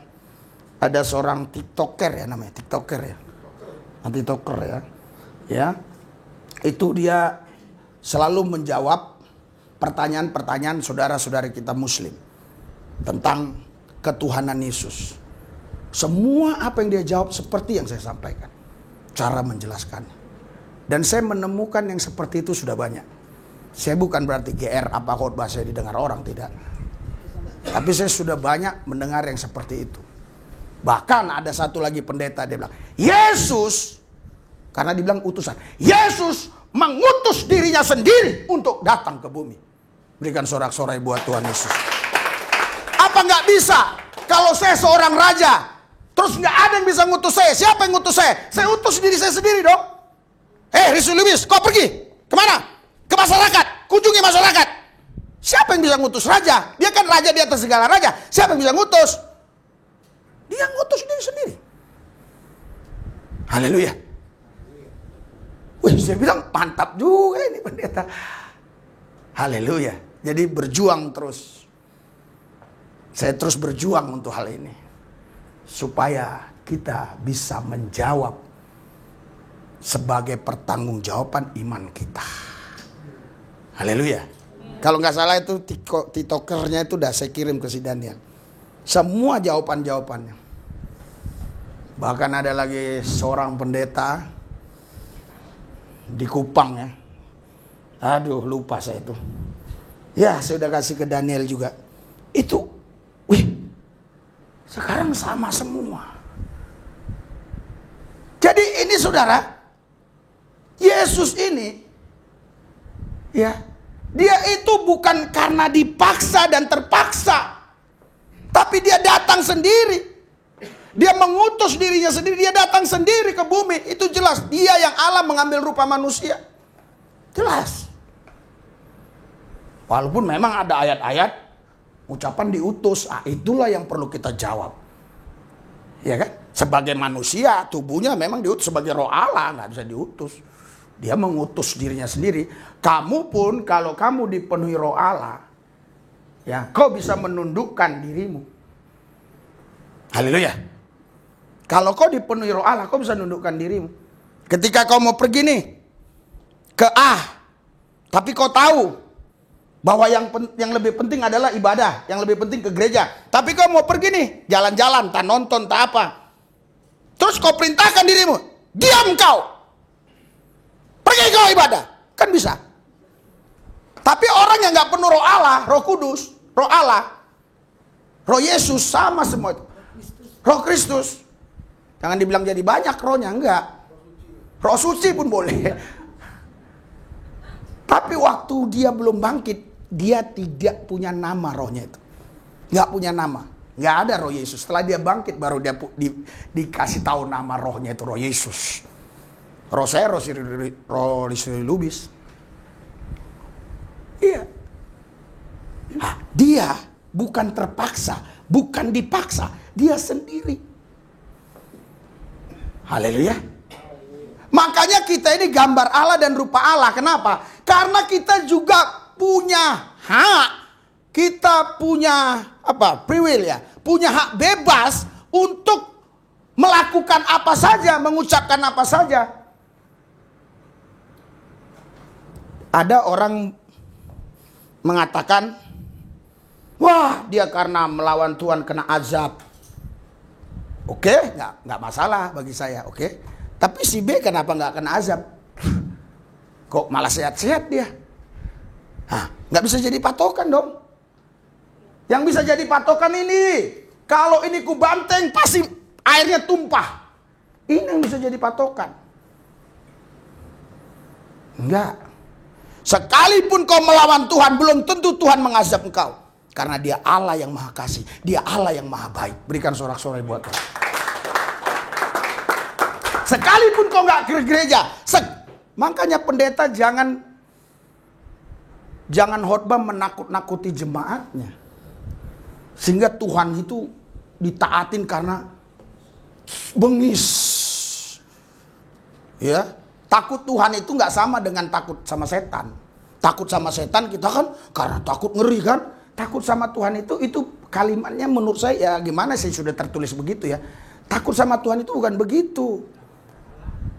A: ada seorang TikToker ya namanya, TikToker ya. TikToker ya. Ya. Itu dia selalu menjawab pertanyaan-pertanyaan saudara-saudari kita muslim tentang ketuhanan Yesus. Semua apa yang dia jawab seperti yang saya sampaikan. Cara menjelaskannya. Dan saya menemukan yang seperti itu sudah banyak. Saya bukan berarti GR apa khotbah saya didengar orang, tidak. Tapi saya sudah banyak mendengar yang seperti itu. Bahkan ada satu lagi pendeta, dia bilang, Yesus, karena dibilang utusan, Yesus mengutus dirinya sendiri untuk datang ke bumi. Berikan sorak-sorai buat Tuhan Yesus. Apa nggak bisa? Kalau saya seorang raja, terus nggak ada yang bisa ngutus saya. Siapa yang ngutus saya? Saya utus diri saya sendiri dong. Risu Lewis, kau pergi. Kemana? ke masyarakat, kunjungi masyarakat. Siapa yang bisa ngutus raja? Dia kan raja di atas segala raja. Siapa yang bisa ngutus? Dia ngutus diri sendiri. Haleluya. Wih, saya bilang mantap juga ini pendeta. Haleluya. Jadi berjuang terus. Saya terus berjuang untuk hal ini. Supaya kita bisa menjawab sebagai pertanggungjawaban iman kita. Haleluya. Kalau nggak salah itu titokernya itu udah saya kirim ke si Daniel. Semua jawaban-jawabannya. Bahkan ada lagi seorang pendeta di Kupang ya. Aduh, lupa saya itu. Ya, saya udah kasih ke Daniel juga. Itu, sekarang sama semua. Jadi ini saudara, Yesus ini, ya, dia itu bukan karena dipaksa dan terpaksa. Tapi dia datang sendiri. Dia mengutus dirinya sendiri. Dia datang sendiri ke bumi. Itu jelas. Dia yang Allah mengambil rupa manusia. Jelas. Walaupun memang ada ayat-ayat ucapan diutus. Itulah yang perlu kita jawab. Ya kan? Sebagai manusia, tubuhnya memang diutus sebagai roh Allah. Nggak bisa diutus. Dia mengutus dirinya sendiri. Kamu pun kalau kamu dipenuhi roh Allah, ya, kau bisa menundukkan dirimu. Haleluya. Kalau kau dipenuhi roh Allah, kau bisa menundukkan dirimu. Ketika kau mau pergi nih ke A, tapi kau tahu bahwa yang lebih penting adalah ibadah, yang lebih penting ke gereja. Tapi kau mau pergi nih, jalan-jalan, tak nonton, tak apa. Terus kau perintahkan dirimu, diam kau. Pergi kau ibadah. Kan bisa. Tapi orang yang gak penuh roh Allah, roh kudus, roh Allah, roh Yesus, sama semua itu. Roh Kristus. Jangan dibilang jadi banyak rohnya, enggak. Roh suci pun boleh. Tapi waktu dia belum bangkit, dia tidak punya nama rohnya itu. Gak punya nama. Gak ada roh Yesus. Setelah dia bangkit baru dia dikasih tahu nama rohnya itu roh Yesus. Roh saya roh Lubis. Iya. Dia bukan terpaksa, bukan dipaksa, dia sendiri. Haleluya. Makanya kita ini gambar Allah dan rupa Allah. Kenapa? Karena kita juga punya hak. Kita punya free will ya. Punya hak bebas untuk melakukan apa saja, mengucapkan apa saja. Ada orang mengatakan, wah dia karena melawan Tuhan kena azab. Oke, nggak masalah bagi saya, oke. Tapi si B kenapa nggak kena azab? Kok malah sehat-sehat dia? Nggak bisa jadi patokan dong. Yang bisa jadi patokan ini, kalau ini ku banteng pasti airnya tumpah. Ini yang bisa jadi patokan. Enggak. Sekalipun kau melawan Tuhan, belum tentu Tuhan mengazab engkau. Karena dia Allah yang maha kasih. Dia Allah yang maha baik. Berikan sorak-sorai buat Tuhan. Sekalipun kau gak ke gereja. Makanya pendeta jangan khotbah menakut-nakuti jemaatnya. Sehingga Tuhan itu ditaatin karena bengis. Ya. Takut Tuhan itu nggak sama dengan takut sama setan. Takut sama setan kita kan karena takut ngeri kan. Takut sama Tuhan itu kalimatnya menurut saya ya gimana sih sudah tertulis begitu ya. Takut sama Tuhan itu bukan begitu.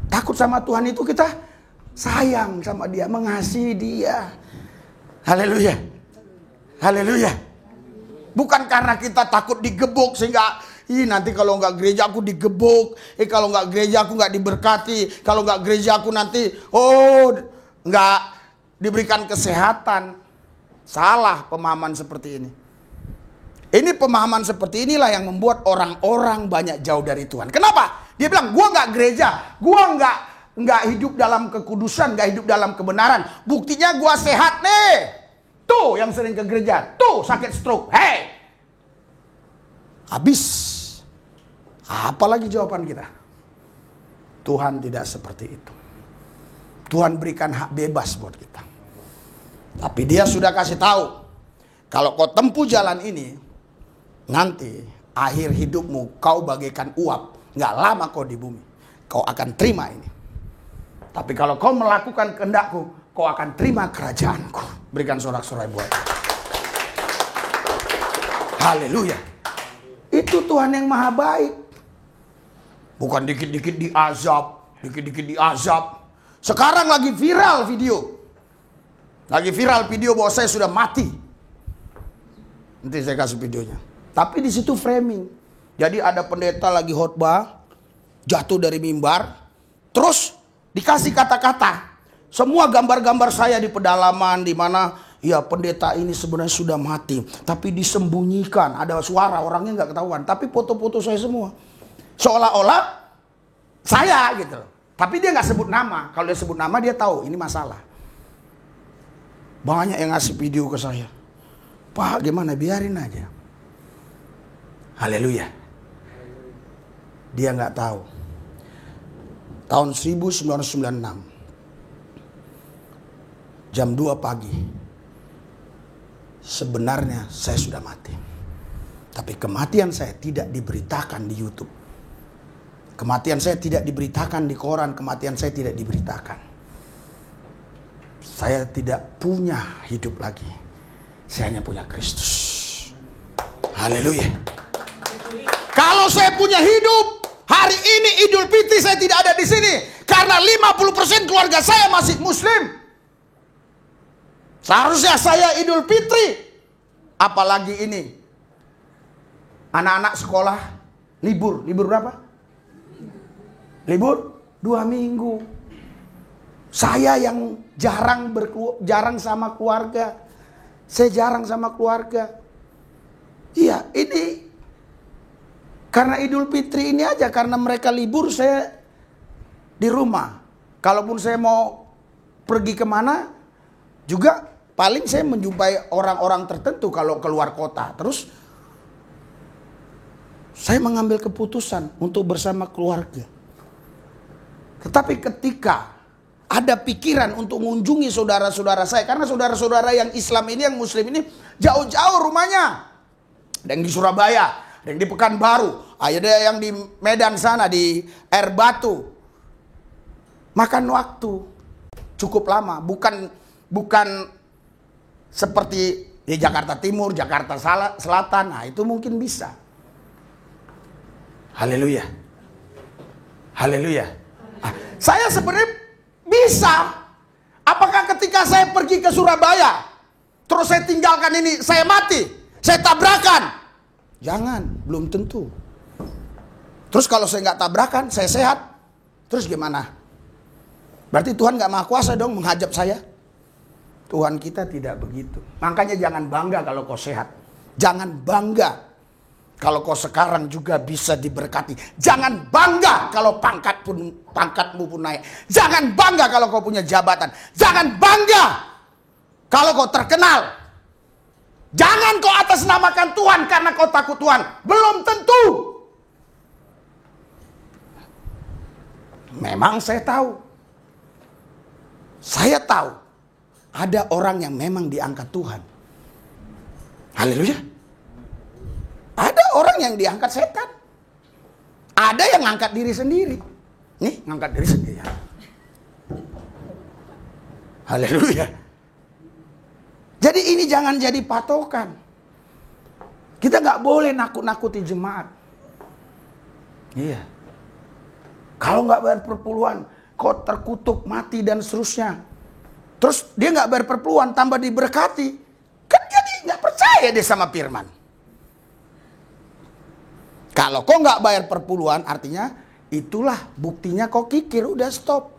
A: Takut sama Tuhan itu kita sayang sama dia, mengasihi dia. Haleluya. Haleluya. Bukan karena kita takut digebuk sehingga nanti kalau nggak gereja aku digebuk. Kalau nggak gereja aku nggak diberkati. Kalau nggak gereja aku nanti nggak diberikan kesehatan. Salah pemahaman seperti ini. Ini pemahaman seperti inilah yang membuat orang-orang banyak jauh dari Tuhan. Kenapa? Dia bilang, gua nggak gereja, gua nggak hidup dalam kekudusan, nggak hidup dalam kebenaran. Buktinya gua sehat nih. Tuh yang sering ke gereja, tuh sakit stroke. Hey, habis. Apalagi jawaban kita? Tuhan tidak seperti itu. Tuhan berikan hak bebas buat kita. Tapi dia sudah kasih tahu, kalau kau tempuh jalan ini, nanti akhir hidupmu kau bagaikan uap. Nggak lama kau di bumi, kau akan terima ini. Tapi kalau kau melakukan kehendakku, kau akan terima kerajaanku. Berikan sorak-sorai buat. Haleluya. Itu Tuhan yang maha baik. Bukan dikit-dikit diazab, dikit-dikit diazab. Sekarang lagi viral video. Lagi viral video bahwa saya sudah mati. Nanti saya kasih videonya. Tapi di situ framing. Jadi ada pendeta lagi khotbah, jatuh dari mimbar, terus dikasih kata-kata. Semua gambar-gambar saya di pedalaman, di mana ya pendeta ini sebenarnya sudah mati, tapi disembunyikan. Ada suara, orangnya nggak ketahuan. Tapi foto-foto saya semua, seolah-olah saya gitu. Tapi dia nggak sebut nama. Kalau dia sebut nama dia tahu ini masalah. Banyak yang ngasih video ke saya. Pak, gimana? Biarin aja. Haleluya. Dia nggak tahu. Tahun 1996. Jam 2 pagi. Sebenarnya saya sudah mati. Tapi kematian saya tidak diberitakan di YouTube. Kematian saya tidak diberitakan di koran. Kematian saya tidak diberitakan. Saya tidak punya hidup lagi. Saya hanya punya Kristus. Haleluya. Kalau saya punya hidup, hari ini Idul Fitri saya tidak ada di sini. Karena 50% keluarga saya masih Muslim. Seharusnya saya Idul Fitri. Apalagi ini. Anak-anak sekolah libur. Libur berapa? Libur 2 minggu. Saya yang jarang sama keluarga. Saya jarang sama keluarga. Iya, ini karena Idul Fitri ini aja, karena mereka libur saya di rumah. Kalaupun saya mau pergi kemana, juga paling saya menjumpai orang-orang tertentu kalau keluar kota. Terus saya mengambil keputusan untuk bersama keluarga. Tetapi ketika ada pikiran untuk mengunjungi saudara-saudara saya, karena saudara-saudara yang Islam ini, yang Muslim ini jauh-jauh rumahnya. Ada yang di Surabaya, ada yang di Pekanbaru, ada yang di Medan sana, di Air Batu. Makan waktu cukup lama, bukan seperti di Jakarta Timur, Jakarta Selatan. Nah, itu mungkin bisa. Haleluya. Haleluya. Saya sebenarnya bisa. Apakah ketika saya pergi ke Surabaya, terus saya tinggalkan ini, saya mati, saya tabrakan? Jangan, belum tentu. Terus kalau saya nggak tabrakan, saya sehat, terus gimana? Berarti Tuhan nggak maha kuasa dong menghajab saya? Tuhan kita tidak begitu. Makanya jangan bangga kalau kau sehat. Jangan bangga kalau kau sekarang juga bisa diberkati. Jangan bangga kalau pangkatmu pun naik. Jangan bangga kalau kau punya jabatan. Jangan bangga kalau kau terkenal. Jangan kau atasnamakan Tuhan karena kau takut Tuhan. Belum tentu. Memang saya tahu. Saya tahu ada orang yang memang diangkat Tuhan. Haleluya. Ada orang yang diangkat setan. Ada yang ngangkat diri sendiri. Nih, ngangkat diri sendiri. Haleluya. Jadi ini jangan jadi patokan. Kita nggak boleh nakut-nakuti jemaat. Iya. Kalau nggak bayar perpuluhan, kok terkutuk, mati dan seterusnya. Terus dia nggak bayar perpuluhan, tambah diberkati. Kan jadi nggak percaya dia sama firman. Kalau kau nggak bayar perpuluhan, artinya itulah buktinya kau kikir, udah stop.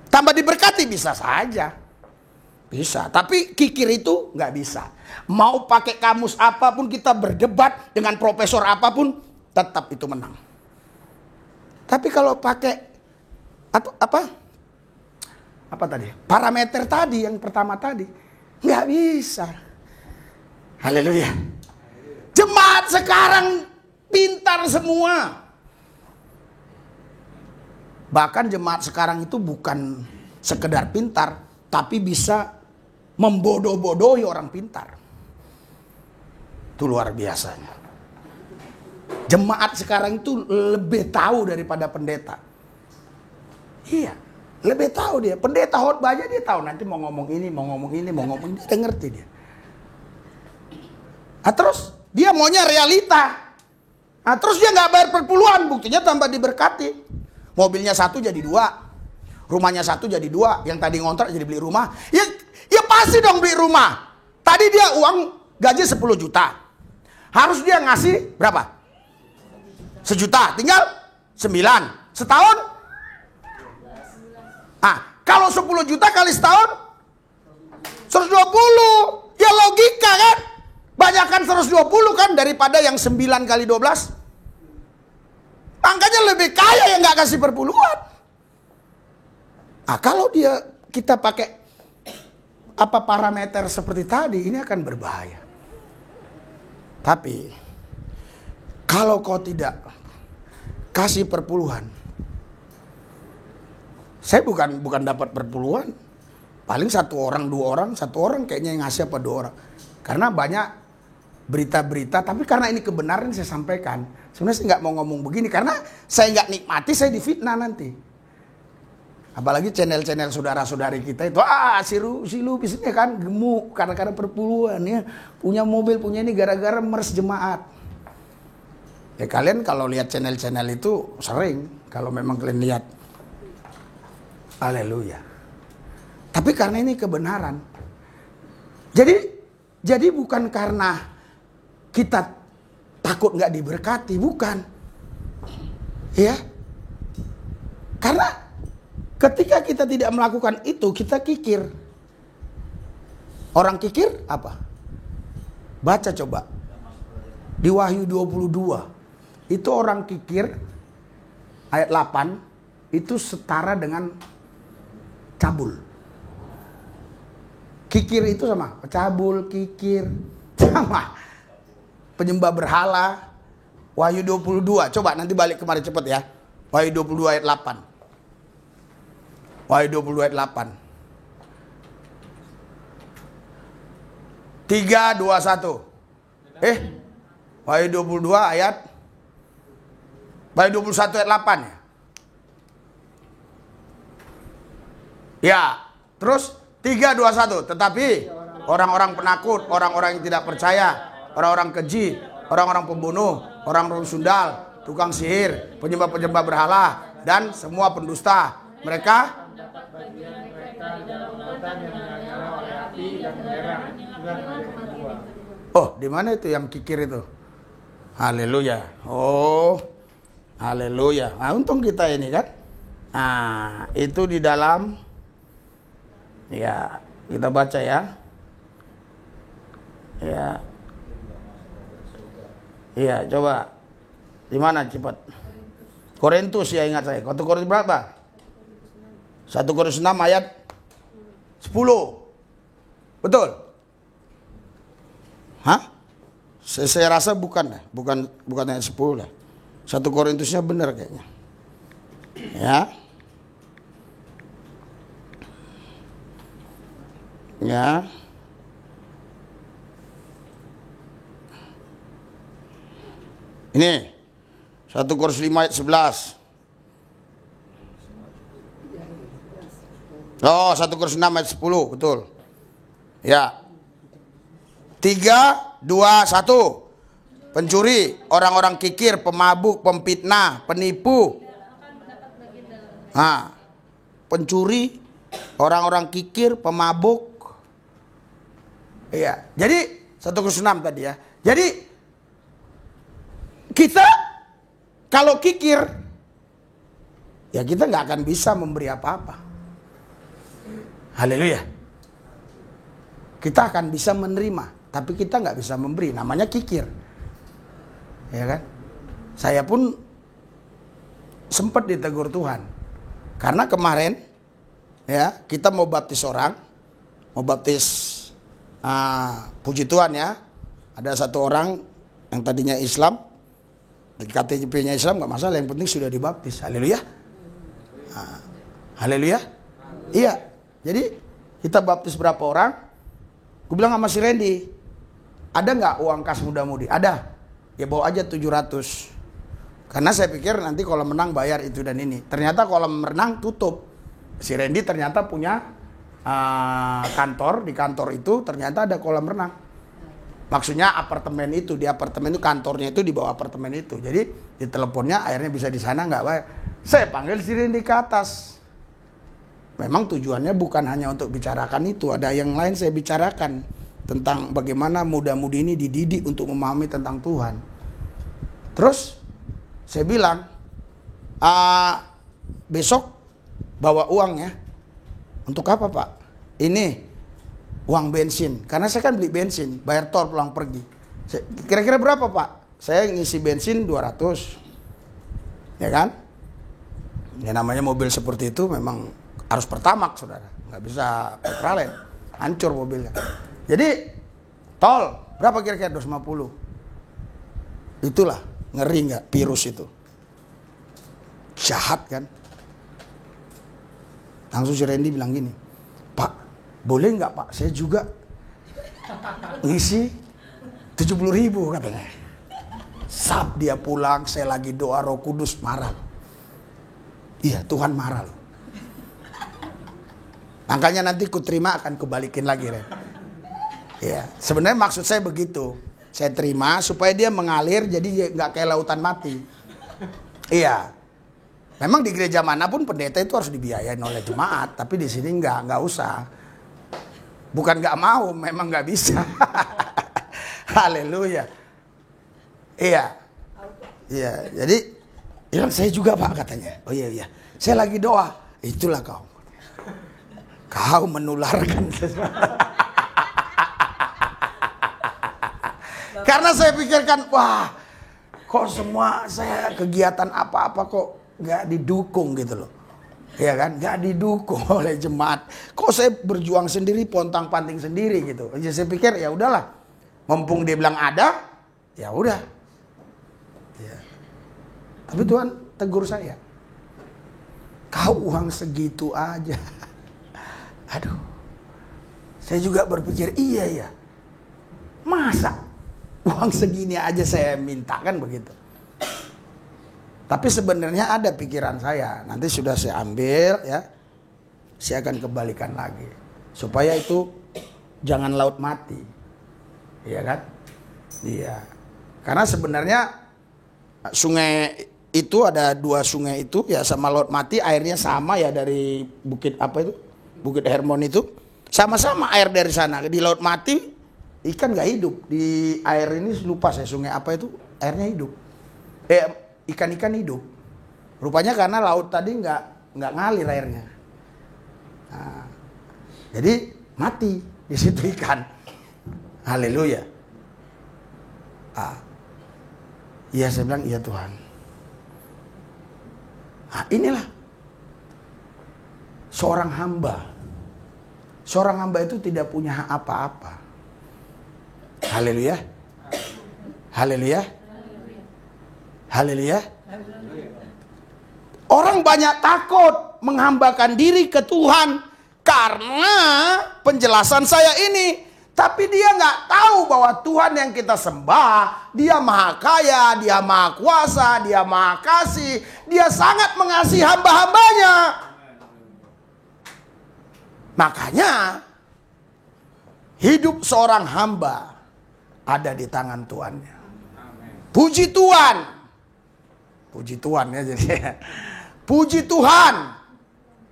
A: Tambah diberkati bisa saja. Bisa, tapi kikir itu nggak bisa. Mau pakai kamus apapun, kita berdebat dengan profesor apapun, tetap itu menang. Tapi kalau pakai apa tadi? Parameter tadi, yang pertama tadi, nggak bisa. Haleluya. Jemaat sekarang pintar semua. Bahkan jemaat sekarang itu bukan sekedar pintar, tapi bisa membodoh-bodohi orang pintar. Itu luar biasanya. Jemaat sekarang itu lebih tahu daripada pendeta. Iya, lebih tahu dia. Pendeta khotbah aja dia tahu nanti mau ngomong ini, mau ngomong ini, mau ngomong ini, dia ngerti dia. Nah, terus dia maunya realita. Nah, terus dia nggak bayar perpuluhan, buktinya tambah diberkati. Mobilnya 1 jadi 2, rumahnya 1 jadi 2, yang tadi ngontrak jadi beli rumah. Ya pasti dong beli rumah. Tadi dia uang gaji 10 juta. Harus dia ngasih berapa? 1 juta, tinggal 9. Setahun? Kalau 10 juta kali setahun 120. Ya logika kan? Banyakan 120 kan daripada yang 9 kali 12. Makanya lebih kaya yang nggak kasih perpuluhan. Kalau kita pakai parameter seperti tadi, ini akan berbahaya. Tapi kalau kau tidak kasih perpuluhan, saya bukan dapat perpuluhan, paling 1 orang 2 orang, 1 orang kayaknya yang ngasih 2 orang. Karena banyak berita-berita, tapi karena ini kebenaran saya sampaikan. Sebenarnya saya nggak mau ngomong begini karena saya nggak nikmati, saya difitnah nanti. Apalagi channel-channel saudara-saudari kita itu, si Lupis ini kan gemuk karena perpuluhan ya, punya mobil, punya ini gara-gara meres jemaat. Ya kalian kalau lihat channel-channel itu sering, kalau memang kalian lihat. Haleluya. Tapi karena ini kebenaran. Jadi bukan karena kita takut nggak diberkati, bukan. Ya. Karena ketika kita tidak melakukan itu, kita kikir. Orang kikir apa? Baca coba. Di Wahyu 22. Itu orang kikir ayat 8 itu setara dengan cabul. Kikir itu sama, cabul, kikir, sama. Penyembah berhala. Wahyu 22, coba nanti balik kemari cepet ya. Wahyu 22 ayat 8. Wahyu 22 ayat 8. 3, 2, 1. Wahyu 22 ayat Wahyu 21 ayat 8 ya. Ya, terus 3, 2, 1. Tetapi orang-orang penakut, orang-orang yang tidak percaya, orang-orang keji, orang-orang pembunuh, orang-orang sundal, tukang sihir, penyembah-penyembah berhala, dan semua pendusta, mereka di mana itu yang kikir itu? Haleluya. Haleluya. Nah, untung kita ini kan. Nah, itu di dalam, ya, kita baca ya. Iya, coba. Di mana cepat? Korintus ya, ingat saya. 1 Korintus berapa? 1 Korintus 6 ayat 10. Betul? Saya rasa bukan ayat 10 lah. 1 Korintusnya benar kayaknya. Ya. Ya. Ini 1 Korintus 5 ayat 11. 1 Korintus 6 ayat 10, betul. Ya. 3, 2, 1. Pencuri, orang-orang kikir, pemabuk, pemfitnah, penipu. Pencuri, orang-orang kikir, pemabuk. Iya. Jadi 1 Korintus 6 tadi ya. Jadi kita kalau kikir, ya kita nggak akan bisa memberi apa-apa. Haleluya. Kita akan bisa menerima, tapi kita nggak bisa memberi. Namanya kikir. Ya kan? Saya pun sempat ditegur Tuhan. Karena kemarin ya, kita mau baptis orang, mau baptis puji Tuhan ya. Ada satu orang yang tadinya Islam, KTP-nya Islam nggak masalah, yang penting sudah dibaptis. Haleluya. Haleluya. Iya. Jadi kita baptis berapa orang? Gue bilang sama si Randy, ada nggak uang kas muda-mudi? Ada. Ya bawa aja 700. Karena saya pikir nanti kalau menang bayar itu dan ini. Ternyata kalau menang tutup. Si Randy ternyata punya kantor. Di kantor itu ternyata ada kolam renang. Maksudnya apartemen itu, di apartemen itu kantornya itu di bawah apartemen itu. Jadi di teleponnya akhirnya bisa di sana nggak bayar. Saya panggil si Randy ke atas. Memang tujuannya bukan hanya untuk bicarakan itu, ada yang lain saya bicarakan tentang bagaimana muda-mudi ini dididik untuk memahami tentang Tuhan. Terus saya bilang, besok bawa uang ya. Untuk apa Pak? Ini uang bensin, karena saya kan beli bensin, bayar tol pulang pergi. Kira-kira berapa Pak? Saya ngisi bensin 200, ya kan? Ya namanya mobil seperti itu memang harus pertamax saudara, nggak bisa petralen, hancur mobilnya. Jadi tol berapa kira-kira? 250. Itulah ngeri nggak virus itu, jahat kan? Langsung si Randy bilang gini, Pak boleh nggak Pak? Saya juga ngisi 70.000 katanya. Saat dia pulang, saya lagi doa Roh Kudus marah. Iya Tuhan marah loh. Makanya nanti ku terima akan kubalikin lagi, Ren. Ya, sebenarnya maksud saya begitu. Saya terima supaya dia mengalir, jadi nggak kayak lautan mati. Iya. Memang di gereja manapun pendeta itu harus dibiayain oleh jemaat, tapi di sini nggak usah. Bukan nggak mau, memang nggak bisa. Haleluya. Iya. Iya. Jadi, ya saya juga Pak katanya. Oh iya. Saya lagi doa. Itulah kau. Kau menularkan sesuatu. Karena saya pikirkan, wah, kok semua saya kegiatan apa-apa kok nggak didukung gitu loh, ya kan? Nggak didukung oleh jemaat. Kok saya berjuang sendiri, pontang-panting sendiri gitu. Jadi saya pikir ya udahlah, mumpung dia bilang ada, ya udah. Ya. Tapi Tuhan tegur saya, kau uang segitu aja. Aduh, saya juga berpikir iya ya, masa uang segini aja saya minta kan begitu. Tapi sebenarnya ada pikiran saya, nanti sudah saya ambil ya, saya akan kembalikan lagi supaya itu jangan laut mati, iya kan? Iya, karena sebenarnya sungai itu ada 2 sungai itu ya sama laut mati airnya sama ya, dari bukit apa itu? Bukit Hermon itu sama-sama air dari sana. Di laut mati ikan nggak hidup, di air ini lupa saya sungai apa itu airnya hidup. Ikan-ikan hidup. Rupanya karena laut tadi nggak ngalir airnya. Nah, jadi mati di situ ikan. Haleluya. Iya saya bilang iya Tuhan. Nah, inilah seorang hamba. Seorang hamba itu tidak punya hak apa-apa. Haleluya. Haleluya. Haleluya. Orang banyak takut menghambakan diri ke Tuhan karena penjelasan saya ini. Tapi dia nggak tahu bahwa Tuhan yang kita sembah, dia maha kaya, dia maha kuasa, dia maha kasih. Dia sangat mengasihi hamba-hambanya. Makanya hidup seorang hamba ada di tangan Tuhannya. Puji Tuhan. Puji Tuhan ya jadi. Puji Tuhan.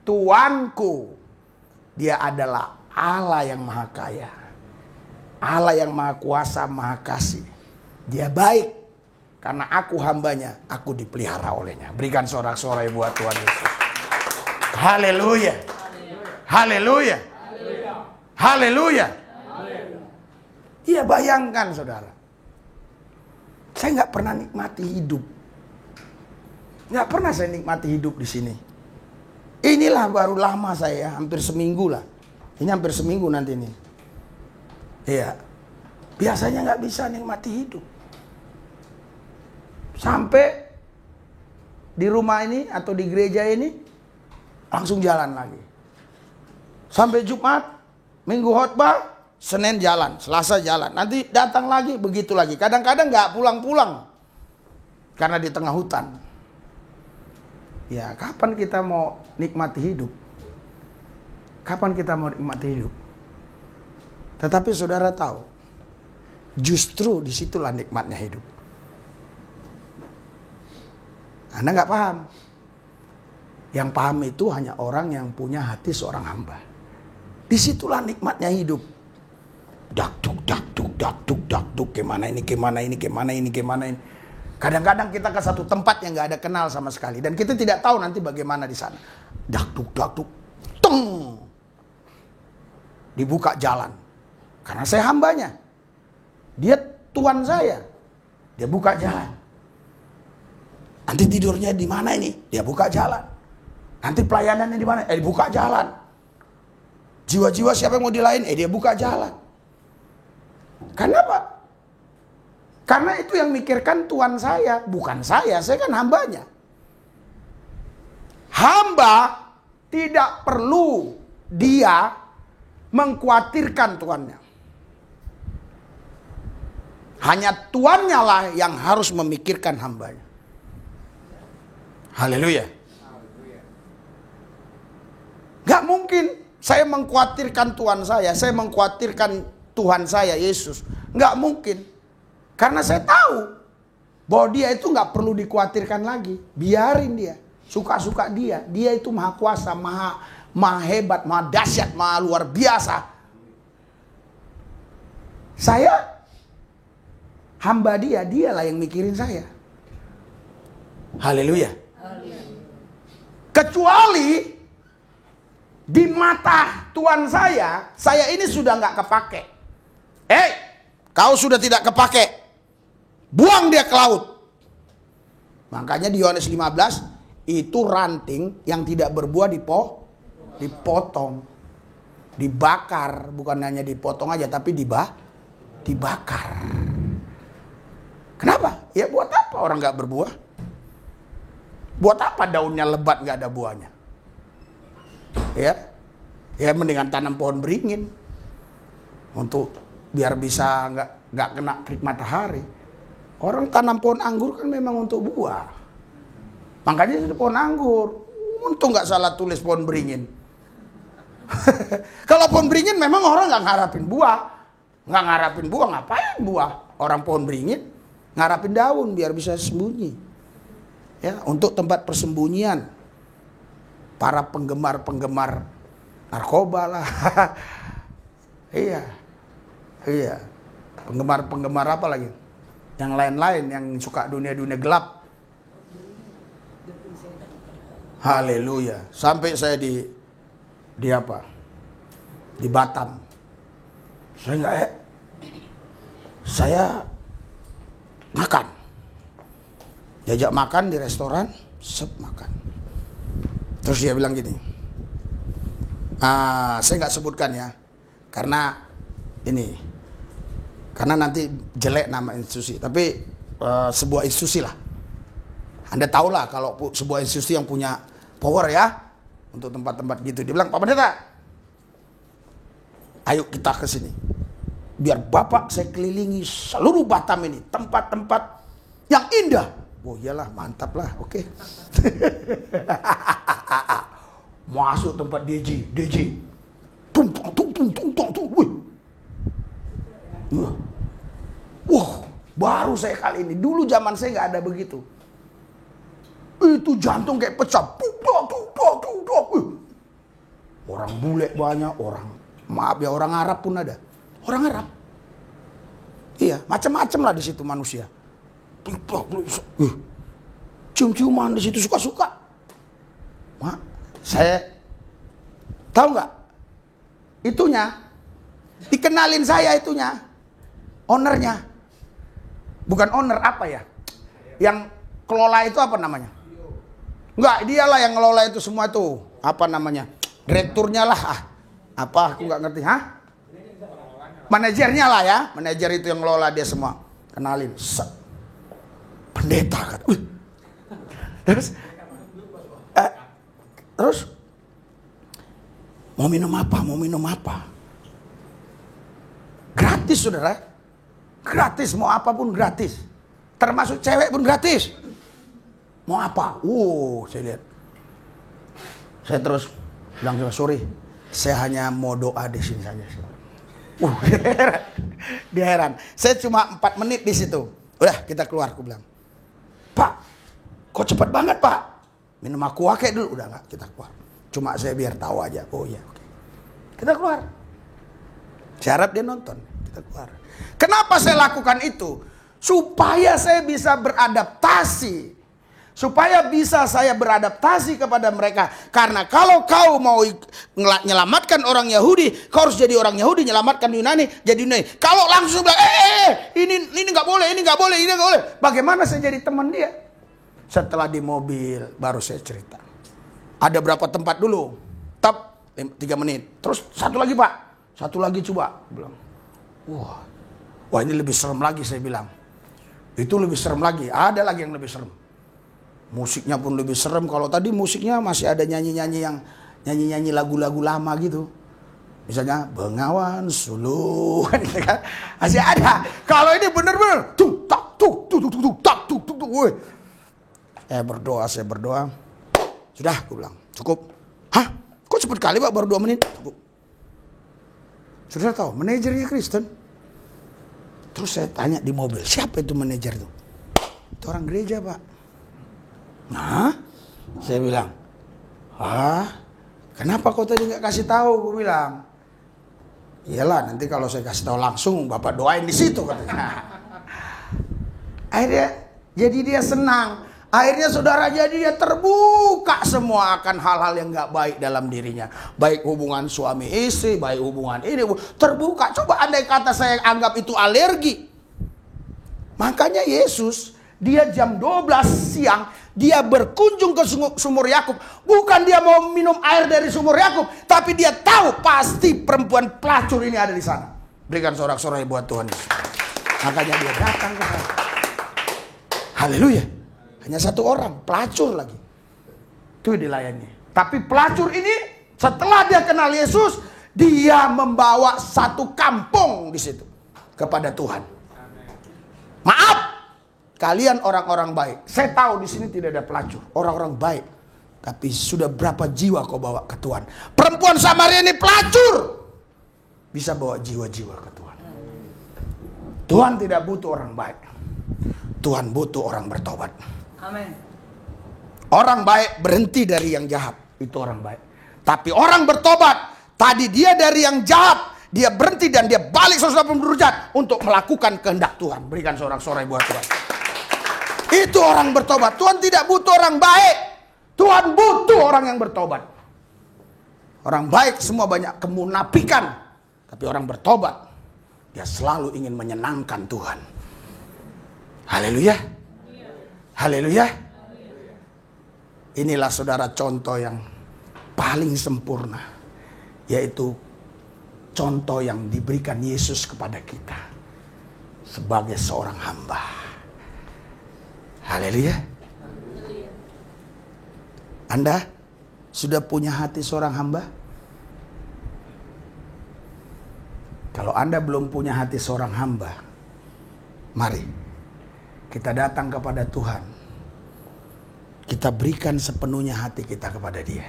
A: Tuanku. Dia adalah Allah yang maha kaya. Allah yang maha kuasa, maha kasih. Dia baik. Karena aku hambanya, aku dipelihara olehnya. Berikan sorak-sorai buat Tuhan Yesus. Haleluya. Haleluya. Haleluya. Iya bayangkan saudara. Saya nggak pernah nikmati hidup. Nggak pernah saya nikmati hidup di sini. Inilah baru lama saya, hampir seminggu lah. Ini hampir seminggu nanti nih. Iya. Biasanya nggak bisa nikmati hidup. Sampai di rumah ini atau di gereja ini langsung jalan lagi. Sampai Jumat, Minggu khotbah, Senin jalan, Selasa jalan, nanti datang lagi, begitu lagi. Kadang-kadang nggak pulang-pulang karena di tengah hutan. Ya, kapan kita mau nikmati hidup? Kapan kita mau nikmati hidup? Tetapi saudara tahu, justru disitulah nikmatnya hidup. Anda nggak paham. Yang paham itu hanya orang yang punya hati seorang hamba. Disitulah nikmatnya hidup. Dakduk, dakduk, dakduk, dakduk. Gimana ini, gimana ini, gimana ini, gimana ini. Kadang-kadang kita ke satu tempat yang nggak ada kenal sama sekali. Dan kita tidak tahu nanti bagaimana di sana. Dakduk, dakduk. Teng. Dibuka jalan. Karena saya hambanya. Dia Tuhan saya. Dia buka jalan. Nanti tidurnya di mana ini? Dia buka jalan. Nanti pelayanannya di mana? Dibuka jalan. Jiwa-jiwa siapa yang mau dilain? Dia buka jalan. Kenapa? Karena itu yang mikirkan Tuhan saya, bukan saya kan hambanya. Hamba tidak perlu dia mengkhawatirkan tuannya. Hanya tuannya lah yang harus memikirkan hambanya. Haleluya. Gak mungkin saya mengkhawatirkan Tuhan saya mengkhawatirkan Tuhan saya, Yesus. Gak mungkin. Karena saya tahu bahwa dia itu gak perlu dikhawatirkan lagi. Biarin dia. Suka-suka dia. Dia itu maha kuasa, maha hebat, maha dahsyat, maha luar biasa. Saya hamba dia, dialah yang mikirin saya. Haleluya. Kecuali di mata Tuhan saya ini sudah nggak kepake. Kau sudah tidak kepake. Buang dia ke laut. Makanya di Yohanes 15 itu ranting yang tidak berbuah dipotong, dibakar, bukan hanya dipotong aja tapi dibakar. Kenapa? Ya buat apa orang nggak berbuah? Buat apa daunnya lebat nggak ada buahnya? Ya mendingan tanam pohon beringin untuk biar bisa nggak kena terik matahari. Orang tanam pohon anggur kan memang untuk buah. Makanya itu pohon anggur. Untung nggak salah tulis pohon beringin. Kalau pohon beringin memang orang nggak ngarapin buah. Nggak ngarapin buah, ngapain buah? Orang pohon beringin ngarapin daun biar bisa sembunyi. Ya, untuk tempat persembunyian para penggemar narkoba lah. Iya. Penggemar apa lagi? Yang lain-lain yang suka dunia-dunia gelap. Haleluya. Sampai saya di apa? Di Batam. Saya makan. Diajak makan di restoran, makan. Terus dia bilang gini, saya nggak sebutkan ya, karena nanti jelek nama institusi. Tapi sebuah institusi lah. Anda tahu lah kalau sebuah institusi yang punya power ya, untuk tempat-tempat gitu. Dia bilang, Pak Pendeta, ayo kita ke sini. Biar Bapak saya kelilingi seluruh Batam ini, tempat-tempat yang indah. Oh iyalah, mantap lah, oke. Masuk tempat DJ. Tung. Wah, baru saya kali ini. Dulu zaman saya nggak ada begitu. Itu jantung kayak pecah. Orang bule banyak, orang Arab pun ada. Orang Arab. Iya, macam-macam lah di situ manusia. Cium-ciuman di situ suka-suka. Saya tahu nggak? Itunya dikenalin saya itunya, ownernya. Bukan owner, apa ya? Yang kelola itu apa namanya? Enggak, dialah yang ngelola itu semua itu. Apa namanya? Direkturnya lah. Apa? Aku nggak ngerti. Manajernya lah ya. Manajer itu yang ngelola dia semua. Kenalin. Pendeta kan. Terus mau minum apa? gratis, saudara. Gratis, mau apapun gratis. Termasuk cewek pun gratis. Mau apa? Saya lihat. Saya terus bilang, sorry, saya hanya mau doa di sini saja. Dia heran. Saya cuma 4 menit di situ. Udah, kita keluar. Aku bilang, Pak, kok cepat banget, Pak? Minum aqua kayak dulu. Udah enggak, kita keluar. Cuma saya biar tahu aja. Oh iya, oke. Kita keluar. Saya harap dia nonton. Kita keluar. Kenapa saya lakukan itu? Supaya saya bisa beradaptasi. Supaya bisa saya beradaptasi kepada mereka. Karena kalau kau mau menyelamatkan orang Yahudi, kau harus jadi orang Yahudi, menyelamatkan Yunani, jadi Yunani. Kalau langsung bilang, ini nggak boleh, ini nggak boleh, ini nggak boleh. Bagaimana saya jadi teman dia? Setelah di mobil, baru saya cerita. Ada berapa tempat dulu? Tap, 3 menit. Terus satu lagi, Pak. Satu lagi coba. Bilang, wah ini lebih serem lagi, saya bilang. Itu lebih serem lagi. Ada lagi yang lebih serem. Musiknya pun lebih serem. Kalau tadi musiknya masih ada nyanyi lagu-lagu lama gitu. Misalnya Bengawan Sulu gitu kan. Masih ada. Kalau ini benar-benar saya berdoa. Sudah, aku bilang, cukup. Hah? Kok cepat kali, Pak, baru 2 menit? Cukup. Sudah tahu, manajernya Kristen. Terus saya tanya di mobil, siapa itu manajer itu? Itu orang gereja, Pak. Nah, saya bilang, kenapa kau tadi nggak kasih tahu? Gue bilang, iyalah nanti kalau saya kasih tahu langsung, Bapak doain di situ katanya. Akhirnya, jadi dia senang. Akhirnya saudara, jadi dia terbuka semua akan hal-hal yang nggak baik dalam dirinya. Baik hubungan suami istri, baik hubungan ini, terbuka. Coba andai kata saya anggap itu alergi. Makanya Yesus, dia jam 12 siang, dia berkunjung ke sumur Yakub. Bukan dia mau minum air dari sumur Yakub, tapi dia tahu pasti perempuan pelacur ini ada di sana. Berikan sorak-sorai buat Tuhan Yesus. Makanya dia datang ke sana. Haleluya. Hanya 1 orang, pelacur lagi. Itu dilayani. Tapi pelacur ini setelah dia kenal Yesus, dia membawa 1 kampung di situ kepada Tuhan. Maaf, kalian orang-orang baik. Saya tahu di sini tidak ada pelacur, orang-orang baik. Tapi sudah berapa jiwa kau bawa ke Tuhan? Perempuan Samaria ini pelacur, bisa bawa jiwa-jiwa ke Tuhan. Tuhan tidak butuh orang baik. Tuhan butuh orang bertobat.
C: Amin.
A: Orang baik berhenti dari yang jahat, itu orang baik. Tapi orang bertobat, tadi dia dari yang jahat, dia berhenti dan dia balik 180 derajat untuk melakukan kehendak Tuhan. Berikan sorak-sorai buat Tuhan. Itu orang bertobat. Tuhan tidak butuh orang baik. Tuhan butuh orang yang bertobat. Orang baik semua banyak kemunafikan, tapi orang bertobat, dia selalu ingin menyenangkan Tuhan. Haleluya. Haleluya. Inilah saudara contoh yang paling sempurna, yaitu contoh yang diberikan Yesus kepada kita sebagai seorang hamba. Haleluya. Anda sudah punya hati seorang hamba? Kalau Anda belum punya hati seorang hamba, mari kita datang kepada Tuhan. Kita berikan sepenuhnya hati kita kepada Dia.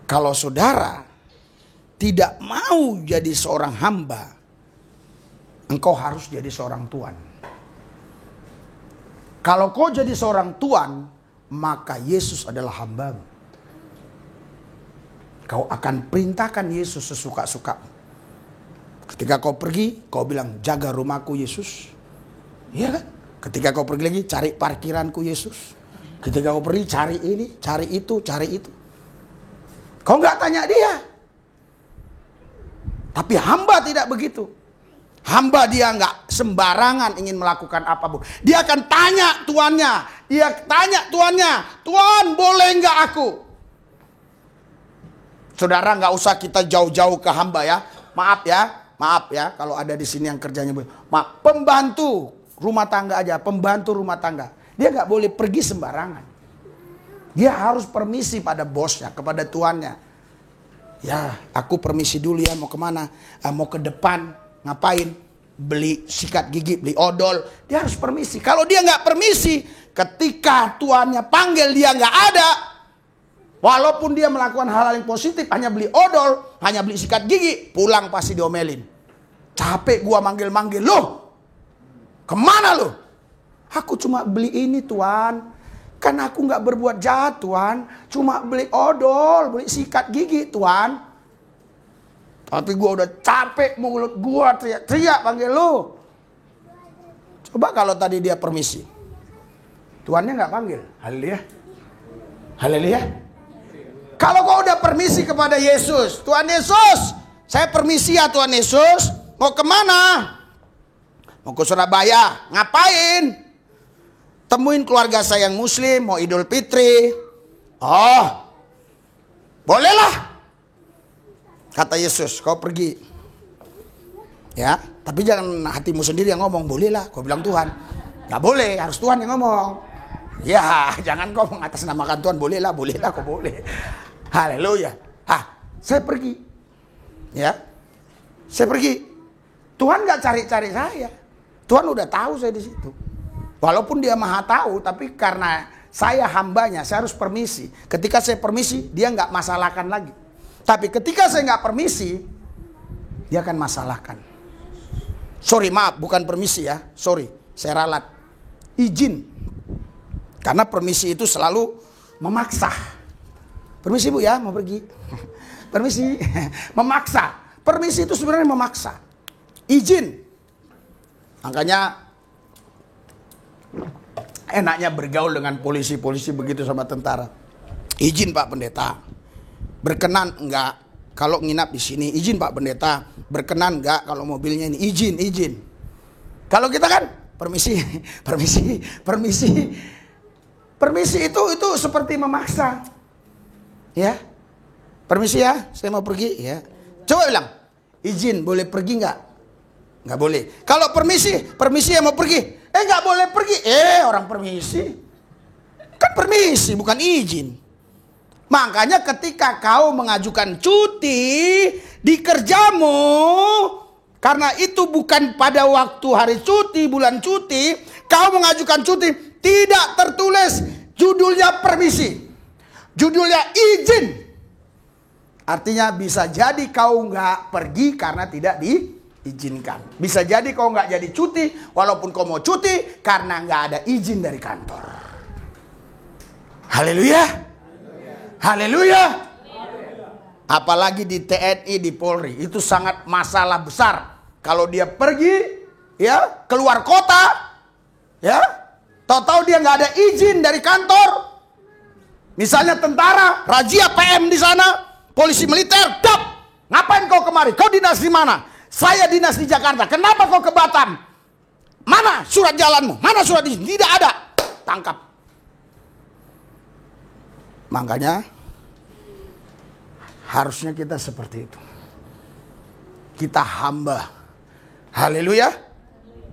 A: Kalau saudara tidak mau jadi seorang hamba, engkau harus jadi seorang tuan. Kalau kau jadi seorang tuan, maka Yesus adalah hambamu. Kau akan perintahkan Yesus sesuka-suka. Ketika kau pergi, kau bilang, jaga rumahku Yesus. Iya kan? Ketika kau pergi lagi, cari parkiranku Yesus. Ketika kau pergi, cari ini, cari itu, cari itu. Kau nggak tanya dia. Tapi hamba tidak begitu. Hamba dia nggak sembarangan ingin melakukan apapun. Dia akan tanya tuannya. Dia tanya tuannya, Tuan boleh nggak aku? Saudara, nggak usah kita jauh-jauh ke hamba ya. Maaf ya kalau ada di sini yang kerjanya maaf, pembantu rumah tangga aja, pembantu rumah tangga. Dia nggak boleh pergi sembarangan. Dia harus permisi pada bosnya, kepada tuannya. Ya, aku permisi dulu ya, mau kemana? Mau ke depan, ngapain? Beli sikat gigi, beli odol. Dia harus permisi. Kalau dia nggak permisi, ketika tuannya panggil dia nggak ada, walaupun dia melakukan hal-hal yang positif, hanya beli odol, hanya beli sikat gigi, pulang pasti diomelin. Capek gua manggil-manggil, loh, kemana lo? Aku cuma beli ini tuan. Kan aku nggak berbuat jahat tuan. Cuma beli odol, beli sikat gigi tuan. Tapi gua udah capek, mulut gua teriak-teriak panggil lo. Coba kalau tadi dia permisi. Tuannya nggak panggil. Haleluya. Haleluya. Kalau kau udah permisi kepada Yesus. Tuhan Yesus, saya permisi ya Tuhan Yesus. Mau kemana? Mau ke Surabaya. Ngapain? Temuin keluarga saya yang muslim, mau Idul Fitri. Oh, bolehlah. Kata Yesus, kau pergi. Ya, tapi jangan hatimu sendiri yang ngomong. Bolehlah, kau bilang Tuhan. Gak boleh, harus Tuhan yang ngomong. Ya, jangan kau mengatasnamakan Tuhan. Bolehlah, kau boleh. Haleluya. Saya pergi. Ya, saya pergi. Tuhan gak cari-cari saya. Tuhan udah tahu saya di situ. Walaupun dia maha tahu, tapi karena saya hambanya, saya harus permisi. Ketika saya permisi, dia nggak masalahkan lagi. Tapi ketika saya nggak permisi, dia akan masalahkan. Sorry, maaf, bukan permisi ya. Sorry, saya ralat. Izin. Karena permisi itu selalu memaksa. Permisi bu ya, mau pergi. Permisi, memaksa. Permisi itu sebenarnya memaksa. Izin. Makanya enaknya bergaul dengan polisi-polisi begitu sama tentara. Izin Pak Pendeta. Berkenan enggak kalau nginap di sini? Izin Pak Pendeta. Berkenan enggak kalau mobilnya ini? Izin. Kalau kita kan permisi. Permisi itu seperti memaksa. Ya. Permisi ya, saya mau pergi ya. Coba bilang, izin boleh pergi enggak? Enggak boleh. Kalau permisi ya mau pergi. Nggak boleh pergi. Orang permisi. Kan permisi, bukan izin. Makanya ketika kau mengajukan cuti di kerjamu, karena itu bukan pada waktu hari cuti, bulan cuti, kau mengajukan cuti, tidak tertulis judulnya permisi. Judulnya izin. Artinya bisa jadi kau nggak pergi karena tidak diizinkan. Bisa jadi kau nggak jadi cuti, walaupun kau mau cuti karena nggak ada izin dari kantor. Haleluya, haleluya. Apalagi di TNI, di Polri, itu sangat masalah besar. Kalau dia pergi, ya keluar kota, ya, tahu-tahu dia nggak ada izin dari kantor. Misalnya tentara, razia PM di sana, polisi militer, dap, ngapain kau kemari? Kau dinas di mana? Saya dinas di Jakarta. Kenapa kau ke Batam? Mana surat jalanmu? Mana surat izin? Tidak ada. Tangkap. Makanya harusnya kita seperti itu. Kita hamba. Haleluya.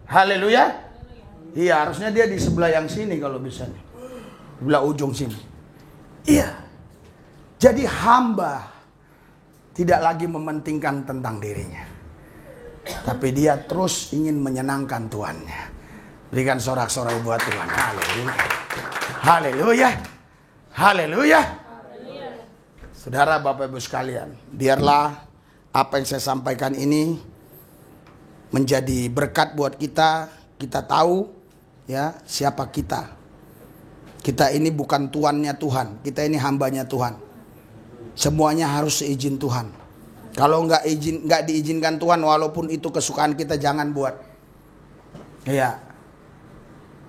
A: Haleluya. Iya, harusnya dia di sebelah yang sini kalau bisa nih. Sebelah ujung sini. Iya. Jadi hamba tidak lagi mementingkan tentang dirinya. Tapi dia terus ingin menyenangkan Tuannya. Berikan sorak-sorai buat Tuhan. Haleluya. Haleluya. Haleluya. Saudara, Bapak Ibu sekalian, biarlah apa yang saya sampaikan ini menjadi berkat buat kita. Kita tahu ya siapa kita. Kita ini bukan tuannya Tuhan, kita ini hambanya Tuhan. Semuanya harus seizin Tuhan. Kalau nggak diizinkan Tuhan, walaupun itu kesukaan kita, jangan buat. Ya.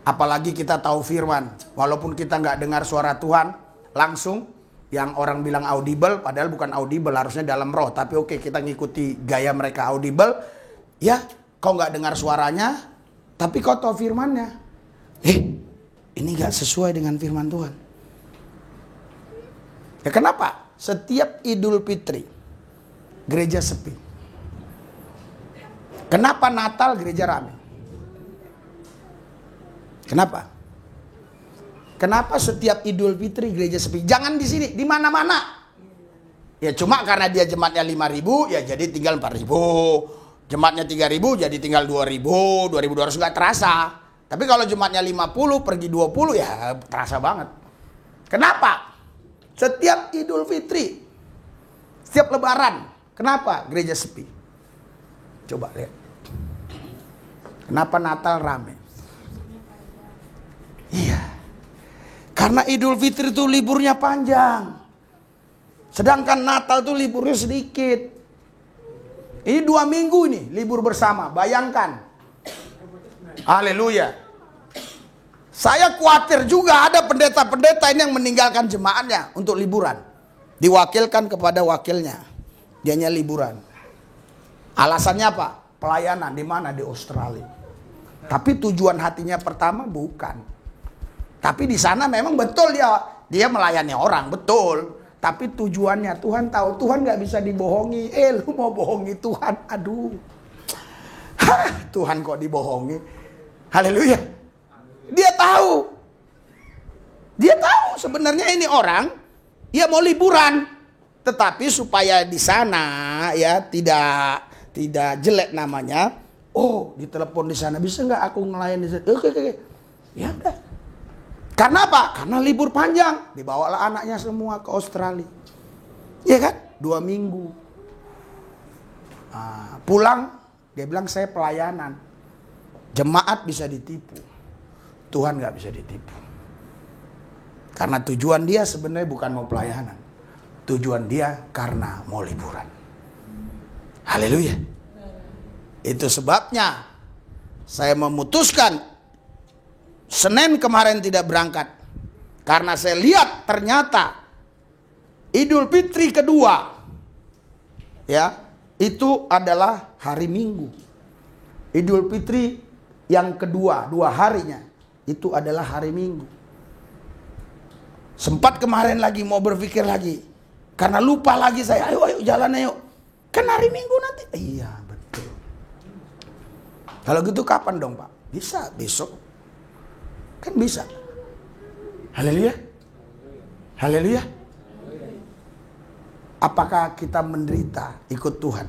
A: Apalagi kita tahu firman, walaupun kita nggak dengar suara Tuhan langsung, yang orang bilang audible, padahal bukan audible, harusnya dalam roh. Tapi oke, kita ngikuti gaya mereka audible. Ya, kau nggak dengar suaranya, tapi kau tahu firmannya. Ini nggak sesuai dengan firman Tuhan. Ya kenapa? Setiap Idul Fitri gereja sepi. Kenapa Natal gereja ramai? Kenapa? Kenapa setiap Idul Fitri gereja sepi? Jangan di sini, di mana-mana. Ya cuma karena dia jemaatnya 5.000 ya jadi tinggal 4.000. Jemaatnya 3.000 jadi tinggal 2.000, 2.200 nggak terasa. Tapi kalau jemaatnya 50 pergi 20 ya terasa banget. Kenapa? Setiap Idul Fitri, setiap Lebaran, kenapa gereja sepi? Coba lihat. Kenapa Natal rame? Iya. Karena Idul Fitri itu liburnya panjang. Sedangkan Natal itu liburnya sedikit. Ini 2 minggu nih libur bersama. Bayangkan. Haleluya. Saya khawatir juga ada pendeta-pendeta ini yang meninggalkan jemaatnya untuk liburan. Diwakilkan kepada wakilnya. Dianya liburan. Alasannya apa? Pelayanan. Di mana? Di Australia. Tapi tujuan hatinya pertama bukan. Tapi di sana memang betul dia melayani orang. Betul. Tapi tujuannya Tuhan tahu. Tuhan gak bisa dibohongi. Lu mau bohongi Tuhan. Aduh. Tuhan kok dibohongi. Haleluya. Dia tahu. Dia tahu sebenarnya ini orang. Ya mau liburan. Tetapi supaya di sana ya tidak jelek namanya. Oh ditelepon di sana. Bisa gak aku ngelayani di sana? Oke. Ya udah. Karena apa? Karena libur panjang. Dibawalah anaknya semua ke Australia. Iya kan? 2 minggu. Pulang, dia bilang saya pelayanan. Jemaat bisa ditipu. Tuhan gak bisa ditipu. Karena tujuan dia sebenarnya bukan mau pelayanan. Tujuan dia karena mau liburan. Haleluya. Itu sebabnya saya memutuskan Senin kemarin tidak berangkat. Karena saya lihat ternyata Idul Fitri kedua ya, itu adalah hari Minggu. Idul Fitri yang kedua, 2 harinya itu adalah hari Minggu. Sempat kemarin lagi mau berpikir lagi. Karena lupa lagi saya, ayo jalan ayo. Kan hari Minggu nanti. Iya, betul. Kalau gitu kapan dong, Pak? Bisa besok. Kan bisa. Haleluya. Haleluya. Apakah kita menderita ikut Tuhan?